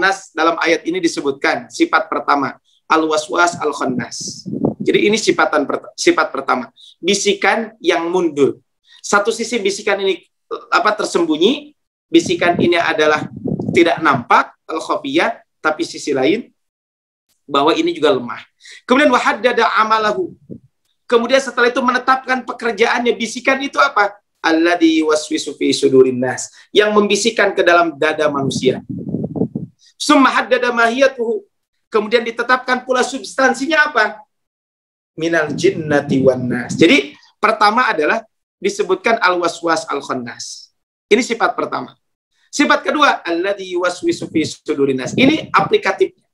ayat ini disebutkan sifat pertama, al-waswas al-khannas. Jadi ini sifat pertama, bisikan yang mundur. Satu sisi bisikan ini tersembunyi, bisikan ini adalah tidak nampak, al-khafiyah, tapi sisi lain bahwa ini juga lemah. Kemudian wahaddada amalahu. Kemudian setelah itu menetapkan pekerjaannya. Bisikan itu apa? Alladzi yuwaswisu fi sudurin nas, yang membisikkan ke dalam dada manusia. Summa haddada mahiyatuhu. Kemudian ditetapkan pula substansinya apa? Minal jinnati wan nas. Jadi pertama adalah disebutkan al-waswas al-khannas. Ini sifat pertama. Sifat kedua, alladzi yuwaswisu fi sudurin nas. Ini aplikatifnya.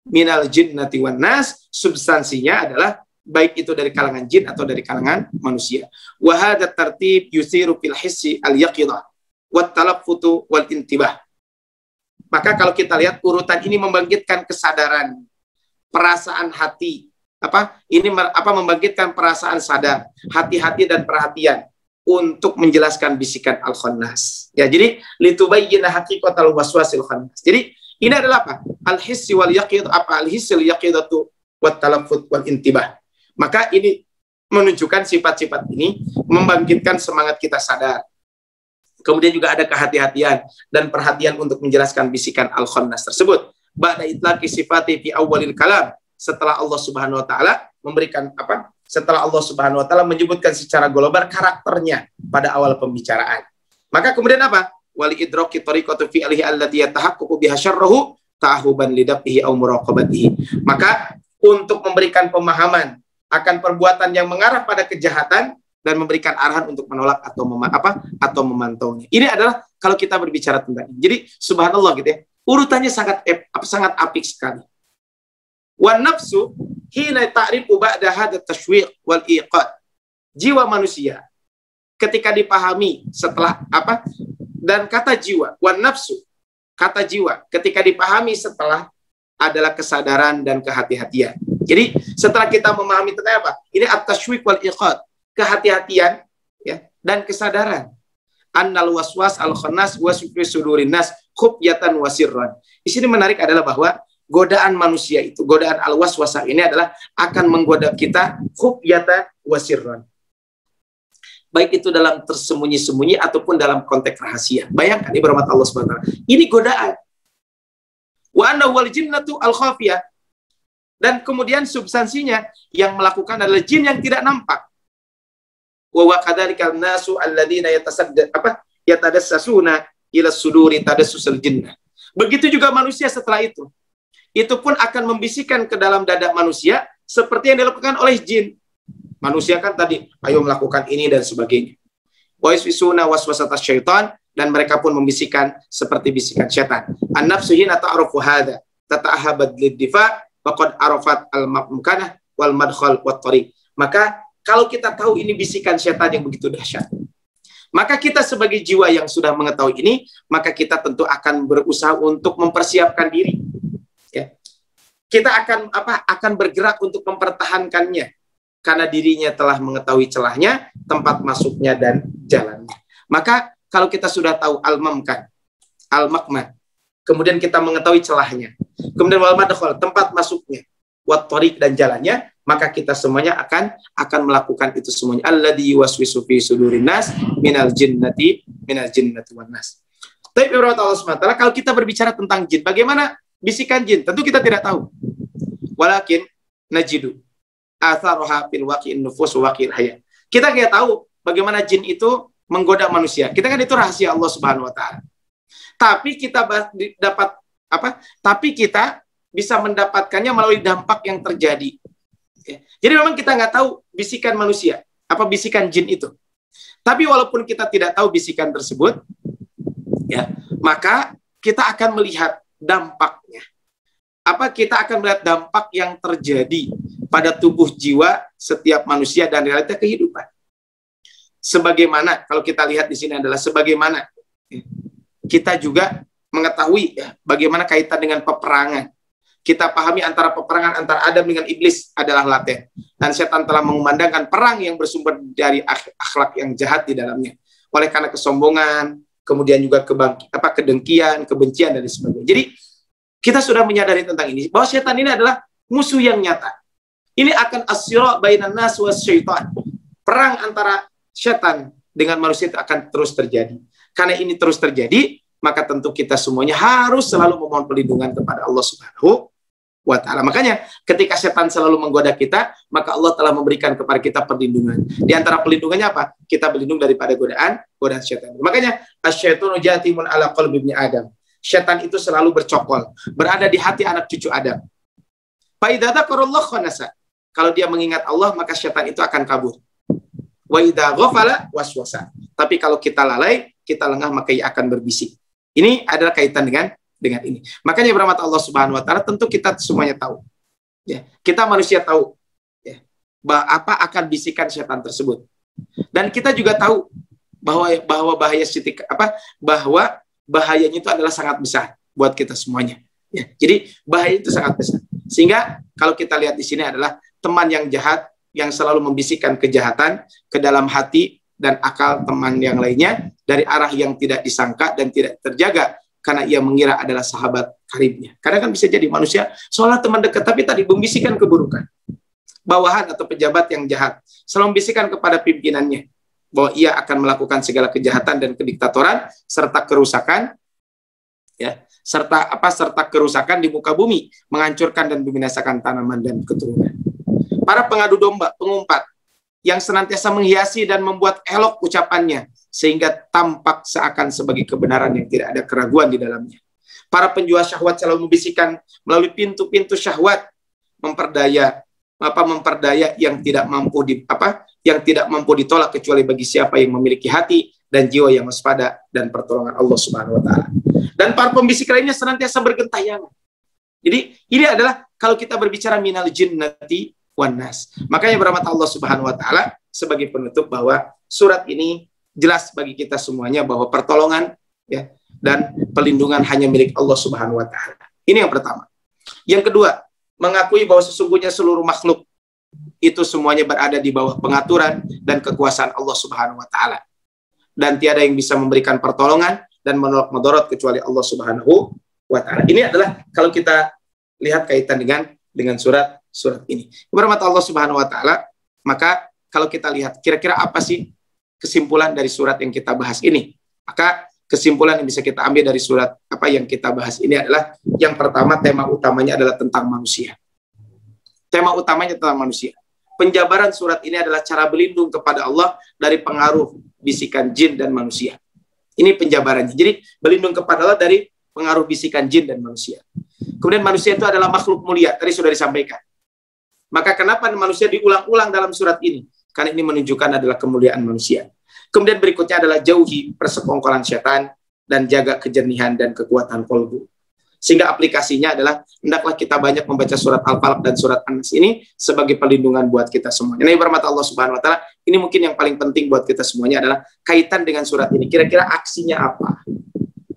Minal jinnati wan nas, substansinya adalah baik itu dari kalangan jin atau dari kalangan manusia. Wa hadha tartib yusiru fil hissi al-yaqidah wat talaffutu wal intibah. Maka kalau kita lihat urutan ini membangkitkan kesadaran, perasaan hati, membangkitkan perasaan sadar, hati-hati dan perhatian untuk menjelaskan bisikan al-khannas. Ya, jadi litubayyana haqiqatal waswasil khannas. Jadi ini adalah apa? Al-hissi wal yaqidah, al-hissi wal yaqidatu wat talaffut wal intibah. Maka ini menunjukkan sifat-sifat ini membangkitkan semangat kita sadar. Kemudian juga ada kehati-hatian dan perhatian untuk menjelaskan bisikan al-khannas tersebut. Ba'da itlaqi sifati fi awwalil kalam, setelah Allah Subhanahu wa taala memberikan apa? Setelah Allah Subhanahu wa taala menyebutkan secara global karakternya pada awal pembicaraan. Maka kemudian apa? Wali idraki tariqatu fi alihi allati yatahaqqaqu biha syarruhu ta'ahuban lidabihi aw muraqabatihi. Maka untuk memberikan pemahaman akan perbuatan yang mengarah pada kejahatan dan memberikan arahan untuk menolak atau memantaunya. Ini adalah kalau kita berbicara tentang ini. Jadi subhanallah gitu ya. Urutannya sangat apik sekali. Wan nafsu hina ta'rifu ba'da hadha tashwiq wal iqad. Jiwa manusia ketika dipahami setelah apa? Dan kata jiwa, wan nafsu, kata jiwa ketika dipahami setelah adalah kesadaran dan kehati-hatian. Jadi setelah kita memahami tentang apa? Ini at-tashwiq wal iqad. Kehati-hatian ya dan kesadaran. Annal waswas al-khannas wasfi sudurin nas khufyatan wasirran. Di sini menarik adalah bahwa godaan manusia itu, godaan al-waswasah ini adalah akan menggoda kita khufyatan wasirran. Baik itu dalam tersembunyi-sembunyi ataupun dalam konteks rahasia. Bayangkan ibarat Allah Subhanahu wa taala. Ini godaan. Wa anna wal jinnatu al-khafiyah. Dan kemudian substansinya yang melakukan adalah jin yang tidak nampak. Wa kadzalikal nasu alladziina yatadassasuna ila suduri tadassusul jinnah. Begitu juga manusia setelah itu. Itu pun akan membisikkan ke dalam dada manusia seperti yang dilakukan oleh jin. Manusia kan tadi ayo melakukan ini dan sebagainya. Wa yaswisuna waswasatas syaitan, dan mereka pun membisikkan seperti bisikan syaitan. An-nafsu hina ta'rafu hadza tata'ahabad lid-difa faqad arafat al-mumkanah wal madkhal wat tariq. Maka kalau kita tahu ini bisikan syaitan yang begitu dahsyat, maka kita sebagai jiwa yang sudah mengetahui ini, maka kita tentu akan berusaha untuk mempersiapkan diri. Ya. Kita akan bergerak untuk mempertahankannya, karena dirinya telah mengetahui celahnya, tempat masuknya dan jalannya. Maka kalau kita sudah tahu al-mamkan, al-makman, kemudian kita mengetahui celahnya, kemudian wal madkhal, tempat masuknya, wat tariq dan jalannya, maka kita semuanya akan melakukan itu semuanya. Alladzi yuwaswisu fi sudurin nas minal jinnati wan nas. Tapi Allah SWT, kalau kita berbicara tentang jin, bagaimana bisikan jin? Tentu kita tidak tahu. Walakin najidu atharuha fil waqi'in nufus wa waqi'il hayat. Kita tidak tahu bagaimana jin itu menggoda manusia. Kita kan itu rahasia Allah Subhanahu wa taala. Tapi kita dapat apa? Tapi kita bisa mendapatkannya melalui dampak yang terjadi. Jadi memang kita nggak tahu bisikan manusia, apa bisikan jin itu. Tapi walaupun kita tidak tahu bisikan tersebut, ya, maka kita akan melihat dampaknya. Kita akan melihat dampak yang terjadi pada tubuh jiwa setiap manusia dan realita kehidupan. Sebagaimana kalau kita lihat di sini adalah sebagaimana kita juga mengetahui ya, bagaimana kaitan dengan peperangan. Kita pahami antara peperangan antara Adam dengan iblis adalah laten. Dan setan telah mengumandangkan perang yang bersumber dari akhlak yang jahat di dalamnya. Oleh karena kesombongan, kemudian juga kedengkian, kebencian, dan sebagainya. Jadi, kita sudah menyadari tentang ini, bahwa setan ini adalah musuh yang nyata. Ini akan asyira bainan nas was syaitan. Perang antara setan dengan manusia itu akan terus terjadi. Karena ini terus terjadi, maka tentu kita semuanya harus selalu memohon perlindungan kepada Allah Subhanahu wa ta'ala. Makanya ketika setan selalu menggoda kita, maka Allah telah memberikan kepada kita perlindungan. Di antara perlindungannya apa? Kita berlindung daripada godaan setan. Makanya asyaitunu jatimun ala qalbi ibni Adam. Setan itu selalu bercokol, berada di hati anak cucu Adam. Fa idza dzakarallahu khanasa. Kalau dia mengingat Allah, maka setan itu akan kabur. Wa idza ghafala waswasa. Tapi kalau kita lalai, kita lengah, maka ia akan berbisik. Ini adalah kaitan dengan ini. Makanya berahmat Allah Subhanahu wa taala, tentu kita semuanya tahu. Ya, kita manusia tahu ya, apa akan bisikan setan tersebut. Dan kita juga tahu bahwa bahayanya itu adalah sangat besar buat kita semuanya. Ya, jadi bahaya itu sangat besar. Sehingga kalau kita lihat di sini adalah teman yang jahat yang selalu membisikkan kejahatan ke dalam hati dan akal teman yang lainnya dari arah yang tidak disangka dan tidak terjaga, karena ia mengira adalah sahabat karibnya. Kadang kan bisa jadi manusia seolah teman dekat, tapi tadi membisikkan keburukan. Bawahan atau pejabat yang jahat selalu membisikkan kepada pimpinannya, bahwa ia akan melakukan segala kejahatan dan kediktatoran serta kerusakan, ya, serta kerusakan di muka bumi, menghancurkan dan membinasakan tanaman dan keturunan. Para pengadu domba, pengumpat, yang senantiasa menghiasi dan membuat elok ucapannya, sehingga tampak seakan sebagai kebenaran yang tidak ada keraguan di dalamnya. Para penjual syahwat selalu membisikkan melalui pintu-pintu syahwat, memperdaya yang tidak mampu ditolak kecuali bagi siapa yang memiliki hati dan jiwa yang waspada dan pertolongan Allah Subhanahu wa taala. Dan para pembisik lainnya senantiasa bergentayangan. Jadi ini adalah kalau kita berbicara minal jinnati wan nas. Makanya berahmat Allah Subhanahu wa taala sebagai penutup bahwa surat ini jelas bagi kita semuanya bahwa pertolongan, ya, dan pelindungan hanya milik Allah Subhanahu wa taala. Ini yang pertama. Yang kedua, mengakui bahwa sesungguhnya seluruh makhluk itu semuanya berada di bawah pengaturan dan kekuasaan Allah Subhanahu wa taala. Dan tiada yang bisa memberikan pertolongan dan menolak mudarat kecuali Allah Subhanahu wa taala. Ini adalah kalau kita lihat kaitan dengan surat ini. Berahmat Allah Subhanahu wa taala, maka kalau kita lihat kira-kira apa sih kesimpulan dari surat yang kita bahas ini? Maka kesimpulan yang bisa kita ambil dari surat apa yang kita bahas ini adalah yang pertama, tema utamanya adalah tentang manusia. Tema utamanya tentang manusia. Penjabaran surat ini adalah cara berlindung kepada Allah dari pengaruh bisikan jin dan manusia. Ini penjabarannya. Jadi berlindung kepada Allah dari pengaruh bisikan jin dan manusia. Kemudian manusia itu adalah makhluk mulia. Tadi sudah disampaikan. Maka kenapa manusia diulang-ulang dalam surat ini? Karena ini menunjukkan adalah kemuliaan manusia. Kemudian berikutnya adalah jauhi persekongkolan setan dan jaga kejernihan dan kekuatan kolbu. Sehingga aplikasinya adalah hendaklah kita banyak membaca surat Al-Falaq dan surat An-Nas ini sebagai perlindungan buat kita semuanya. Nah, berahmat Allah Subhanahu wa taala, ini mungkin yang paling penting buat kita semuanya adalah kaitan dengan surat ini. Kira-kira aksinya apa?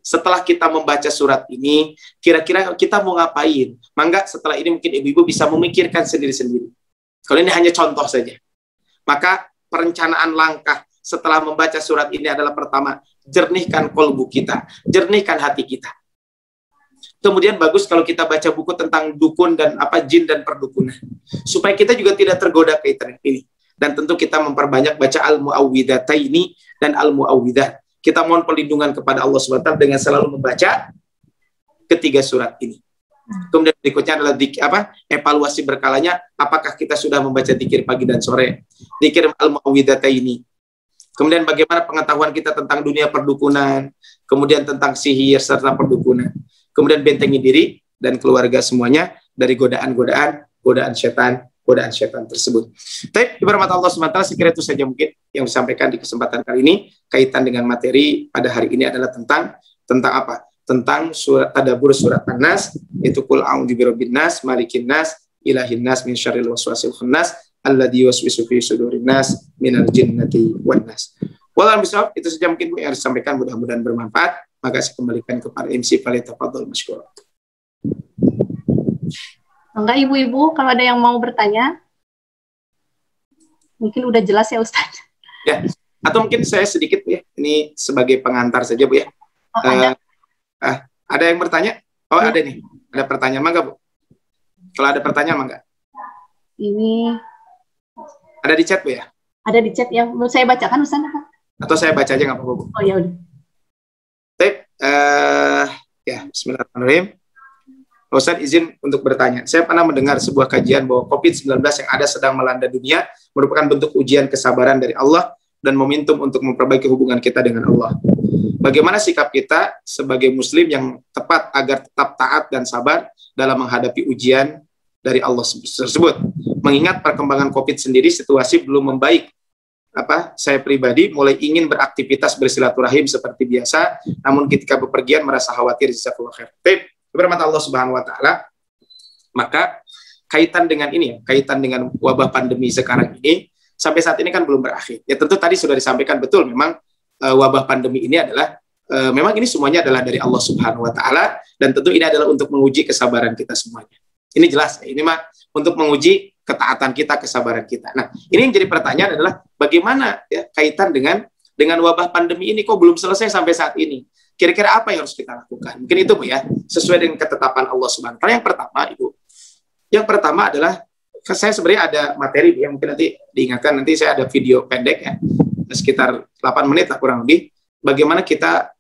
Setelah kita membaca surat ini, kira-kira kita mau ngapain? Mangga setelah ini mungkin ibu-ibu bisa memikirkan sendiri-sendiri. Kalau ini hanya contoh saja. Maka perencanaan langkah setelah membaca surat ini adalah pertama, jernihkan kolbu kita, jernihkan hati kita. Kemudian bagus kalau kita baca buku tentang dukun dan jin dan perdukunan, supaya kita juga tidak tergoda kaitan ini. Dan tentu kita memperbanyak baca al-mu'awwidataini dan al-mu'awwidah. Kita mohon perlindungan kepada Allah SWT dengan selalu membaca ketiga surat ini. Kemudian berikutnya adalah evaluasi berkalanya, apakah kita sudah membaca zikir pagi dan sore, zikir al-mu'awwidataini. Kemudian bagaimana pengetahuan kita tentang dunia perdukunan, kemudian tentang sihir serta perdukunan. Kemudian bentengi diri dan keluarga semuanya dari godaan setan tersebut. Tapi berahmat Allah SWT, sekira itu saja mungkin yang disampaikan di kesempatan kali ini. Kaitan dengan materi pada hari ini adalah tentang apa? Tentang surat tadabbur surat An-Nas, yaitu qul a'udzu birabbin nas, malikin nas, ilahin nas, min syarril waswasil khannas, alladzi yuwaswisu fi sudurin nas, minal jinnati wan nas. Wallahu a'lam, itu saja mungkin Bu yang harus disampaikan, mudah-mudahan bermanfaat. Maka saya kembalikan kepada MC Falyatafadhal masykuran. Enggak, ibu-ibu, kalau ada yang mau bertanya, mungkin udah jelas ya Ustaz. Ya, atau mungkin saya sedikit Bu ya, ini sebagai pengantar saja Bu ya. Oh, ada. Ada yang bertanya? Oh ya. Ada nih, ada pertanyaan, mangga Bu. Kalau ada pertanyaan mangga. Ini ada di chat Bu ya? Ada di chat yang mau saya bacakan Ustaz? Atau saya baca aja nggak apa-apa Bu? Oh ya udah. Ya, bismillahirrahmanirrahim. Ustaz izin untuk bertanya. Saya pernah mendengar sebuah kajian bahwa COVID-19 yang ada sedang melanda dunia merupakan bentuk ujian kesabaran dari Allah dan momentum untuk memperbaiki hubungan kita dengan Allah. Bagaimana sikap kita sebagai muslim yang tepat agar tetap taat dan sabar dalam menghadapi ujian dari Allah tersebut? Mengingat perkembangan COVID sendiri situasi belum membaik. Saya pribadi mulai ingin beraktivitas bersilaturahim seperti biasa, namun ketika bepergian merasa khawatir. Jazakallahu khair. Berahmat Allah Subhanahu wa taala, maka kaitan dengan ini ya, kaitan dengan wabah pandemi sekarang ini sampai saat ini kan belum berakhir. Ya tentu tadi sudah disampaikan betul, memang wabah pandemi ini adalah memang ini semuanya adalah dari Allah Subhanahu wa taala, dan tentu ini adalah untuk menguji kesabaran kita semuanya. Ini jelas, ini mah untuk menguji ketaatan kita, kesabaran kita. Nah, ini yang jadi pertanyaan adalah bagaimana ya kaitan dengan wabah pandemi ini kok belum selesai sampai saat ini. Kira-kira apa yang harus kita lakukan? Mungkin itu Bu ya, sesuai dengan ketetapan Allah Subhanahu wa taala. Yang pertama, Ibu. Yang pertama adalah saya sebenarnya ada materi yang mungkin nanti diingatkan, nanti saya ada video pendek ya. sekitar 8 menit lah kurang lebih, bagaimana kita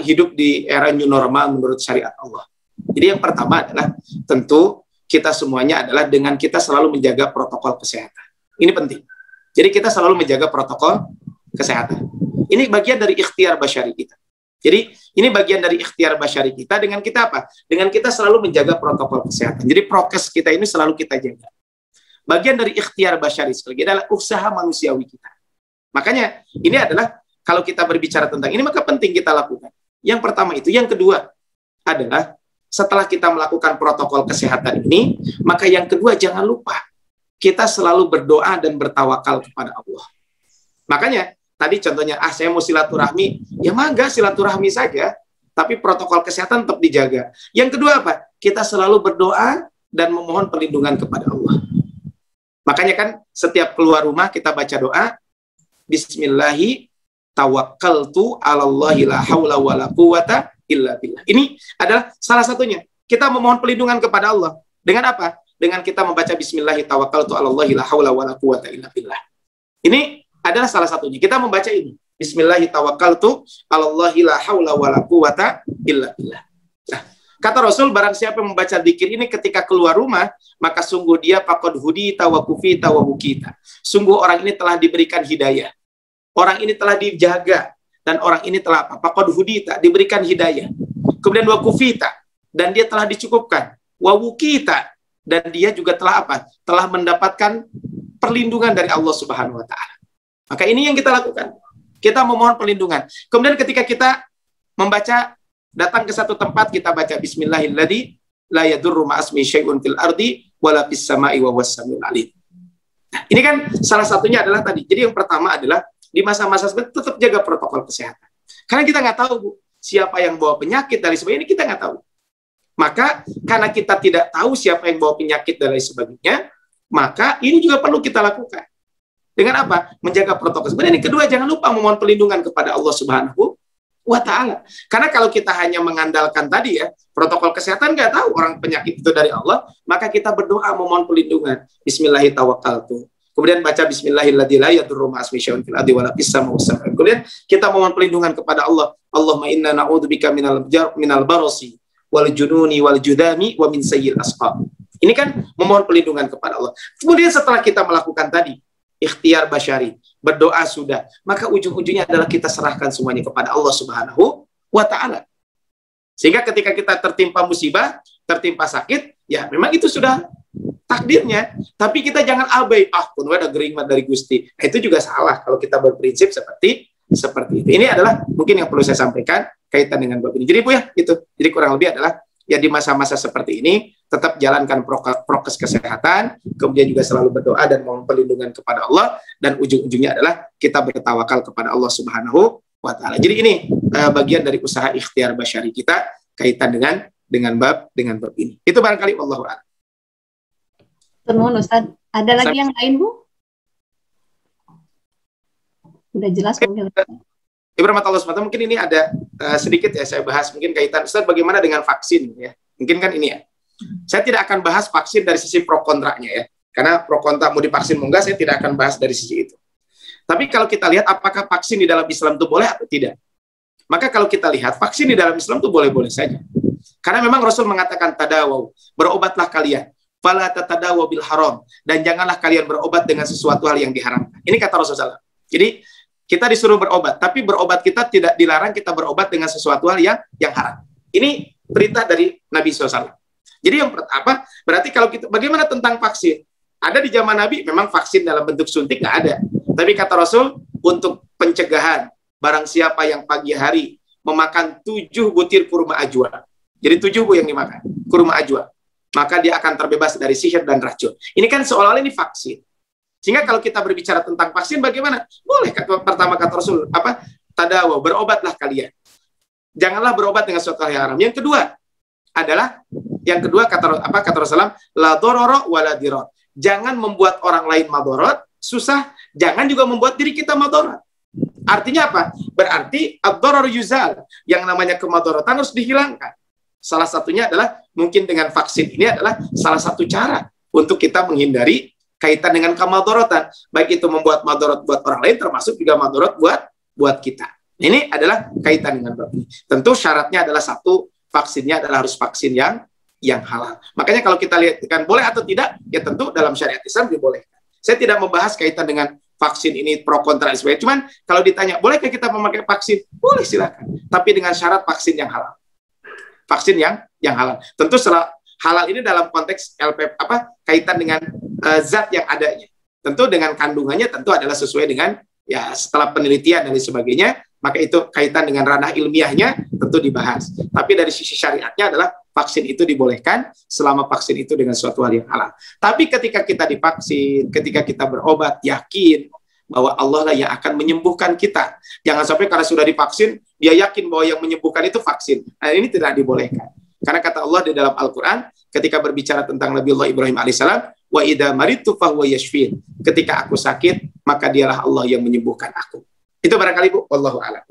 hidup di era new normal menurut syariat Allah. Jadi yang pertama adalah tentu kita semuanya adalah dengan kita selalu menjaga protokol kesehatan. Ini penting. Jadi kita selalu menjaga protokol kesehatan. Ini bagian dari ikhtiar basyari kita. Jadi ini bagian dari ikhtiar basyari kita dengan kita apa? Dengan kita selalu menjaga protokol kesehatan. Jadi prokes kita ini selalu kita jaga. Bagian dari ikhtiar basyari sekali lagi adalah usaha manusiawi kita. Makanya ini adalah kalau kita berbicara tentang ini maka penting kita lakukan. Yang pertama itu. Yang kedua adalah setelah kita melakukan protokol kesehatan ini, maka yang kedua jangan lupa kita selalu berdoa dan bertawakal kepada Allah. Makanya tadi contohnya, saya mau silaturahmi, ya mangga silaturahmi saja, tapi protokol kesehatan tetap dijaga. Yang kedua apa? Kita selalu berdoa dan memohon perlindungan kepada Allah. Makanya kan setiap keluar rumah kita baca doa, Bismillahi tawakkaltu 'alallahi la haula wala quwata illa billah. Ini adalah salah satunya. Kita memohon perlindungan kepada Allah. Dengan apa? Dengan kita membaca Bismillahi tawakkaltu 'alallahi la haula wala quwata illa billah. Ini adalah salah satunya. Kita membaca ini. Bismillahi tawakkaltu 'alallahi la haula wala quwata illa billah. Nah, kata Rasul, barang siapa yang membaca zikir ini ketika keluar rumah, maka sungguh dia faqad hudita wa kufita wa wukita. Sungguh orang ini telah diberikan hidayah. Orang ini telah dijaga. Dan orang ini telah apa? Faqad hudita, diberikan hidayah. Kemudian wa kufita, dan dia telah dicukupkan. Wa wukita, dan dia juga telah apa? Telah mendapatkan perlindungan dari Allah Subhanahu wa taala. Maka ini yang kita lakukan. Kita memohon perlindungan. Kemudian ketika kita membaca, datang ke satu tempat, kita baca Bismillahilladzi la yadurru ma'asmi syai'un fil ardi wala fis sama'i wa huwas samiul alim. Nah, ini kan salah satunya adalah tadi. Jadi yang pertama adalah di masa-masa seperti tetap jaga protokol kesehatan. Karena kita nggak tahu, Bu, siapa yang bawa penyakit dari sebagainya, ini kita nggak tahu. Maka karena kita tidak tahu siapa yang bawa penyakit dan lain sebagainya, maka ini juga perlu kita lakukan. Dengan apa? Menjaga protokol. Kemudian yang kedua, jangan lupa memohon perlindungan kepada Allah Subhanahu wa ta'ala. Karena kalau kita hanya mengandalkan tadi ya, protokol kesehatan nggak tahu orang penyakit itu dari Allah, maka kita berdoa memohon perlindungan. Bismillahirrahmanirrahim. Kemudian baca Bismillahilladzi la yadurru ma'asmi syai'un fil ardi wala fis sama'i was sam'i. Kemudian kita memohon perlindungan kepada Allah. Allahumma inna na'udzubika minal barasi wal jununi wal judami wa min sayyi'il asqam. Ini kan memohon perlindungan kepada Allah. Kemudian setelah kita melakukan tadi ikhtiar basyari, berdoa sudah, maka ujung-ujungnya adalah kita serahkan semuanya kepada Allah Subhanahu wa ta'ala. Sehingga ketika kita tertimpa musibah, tertimpa sakit, ya memang itu sudah takdirnya, tapi kita jangan abai, pun ada gerimat dari Gusti. Nah, itu juga salah kalau kita berprinsip seperti itu. Ini adalah mungkin yang perlu saya sampaikan kaitan dengan bab ini. Jadi Bu ya, itu. Jadi kurang lebih adalah ya di masa-masa seperti ini tetap jalankan prokes kesehatan, kemudian juga selalu berdoa dan mohon perlindungan kepada Allah, dan ujung-ujungnya adalah kita bertawakal kepada Allah Subhanahu wa ta'ala. Jadi ini bagian dari usaha ikhtiar basyari kita kaitan dengan bab ini. Itu barangkali wallahu a'lam. Terima Ustaz. Ada lagi yang lain, Bu? Udah jelas mungkin. Ibu rahmatullah SWT, mungkin ini ada sedikit ya saya bahas mungkin kaitan Ustaz bagaimana dengan vaksin ya. Mungkin kan ini ya. Saya tidak akan bahas vaksin dari sisi pro kontranya ya. Karena pro kontra mau divaksin mau enggak, saya tidak akan bahas dari sisi itu. Tapi kalau kita lihat apakah vaksin di dalam Islam itu boleh atau tidak. Maka kalau kita lihat vaksin di dalam Islam itu boleh-boleh saja. Karena memang Rasul mengatakan tadawaw, berobatlah kalian. Fala tatadawaw bil haram, dan janganlah kalian berobat dengan sesuatu hal yang diharamkan. Ini kata Rasulullah. Jadi kita disuruh berobat, tapi berobat kita tidak dilarang kita berobat dengan sesuatu hal yang haram. Ini perintah dari Nabi SAW. Jadi yang pertama, berarti kalau kita, bagaimana tentang vaksin? Ada di zaman Nabi, memang vaksin dalam bentuk suntik nggak ada. Tapi kata Rasul, untuk pencegahan, barang siapa yang pagi hari memakan 7 butir kurma ajwa. Jadi 7 Bu yang dimakan, kurma ajwa. Maka dia akan terbebas dari sihir dan racun. Ini kan seolah-olah ini vaksin. Sehingga kalau kita berbicara tentang vaksin, bagaimana? Boleh, pertama kata Rasul, tadawaw, berobatlah kalian. Janganlah berobat dengan sesuatu yang haram. Yang kedua adalah, kata Rasulullah, la dororo wa la diror. Jangan membuat orang lain madorot, susah. Jangan juga membuat diri kita madorot. Artinya apa? Berarti ad-doror yuzal. Yang namanya kemadorotan harus dihilangkan. Salah satunya adalah mungkin dengan vaksin ini adalah salah satu cara untuk kita menghindari kaitan dengan kamadorotan, baik itu membuat madorot buat orang lain, termasuk juga madorot buat kita. Ini adalah kaitan dengan bab ini. Tentu syaratnya adalah satu, vaksinnya adalah harus vaksin yang halal. Makanya kalau kita lihat kan boleh atau tidak, ya tentu dalam syariat Islam dibolehkan. Saya tidak membahas kaitan dengan vaksin ini pro kontra dan sebagainya. Cuman kalau ditanya, bolehkah kita memakai vaksin? Boleh, silakan. Tapi dengan syarat vaksin yang halal. Vaksin yang halal. Tentu halal ini dalam konteks kaitan dengan zat yang adanya. Tentu dengan kandungannya tentu adalah sesuai dengan ya setelah penelitian dan sebagainya, maka itu kaitan dengan ranah ilmiahnya tentu dibahas. Tapi dari sisi syariatnya adalah vaksin itu dibolehkan selama vaksin itu dengan suatu hal yang halal. Tapi ketika kita divaksin, ketika kita berobat, yakin bahwa Allah lah yang akan menyembuhkan kita. Jangan sampai karena sudah divaksin, dia yakin bahwa yang menyembuhkan itu vaksin. Nah, ini tidak dibolehkan. Karena kata Allah di dalam Al-Quran, ketika berbicara tentang Nabi Allah Ibrahim alaihissalam, wa idza maridtu fahuwa yashfin. Ketika aku sakit, maka dialah Allah yang menyembuhkan aku. Itu barangkali Bu, wallahu a'lam.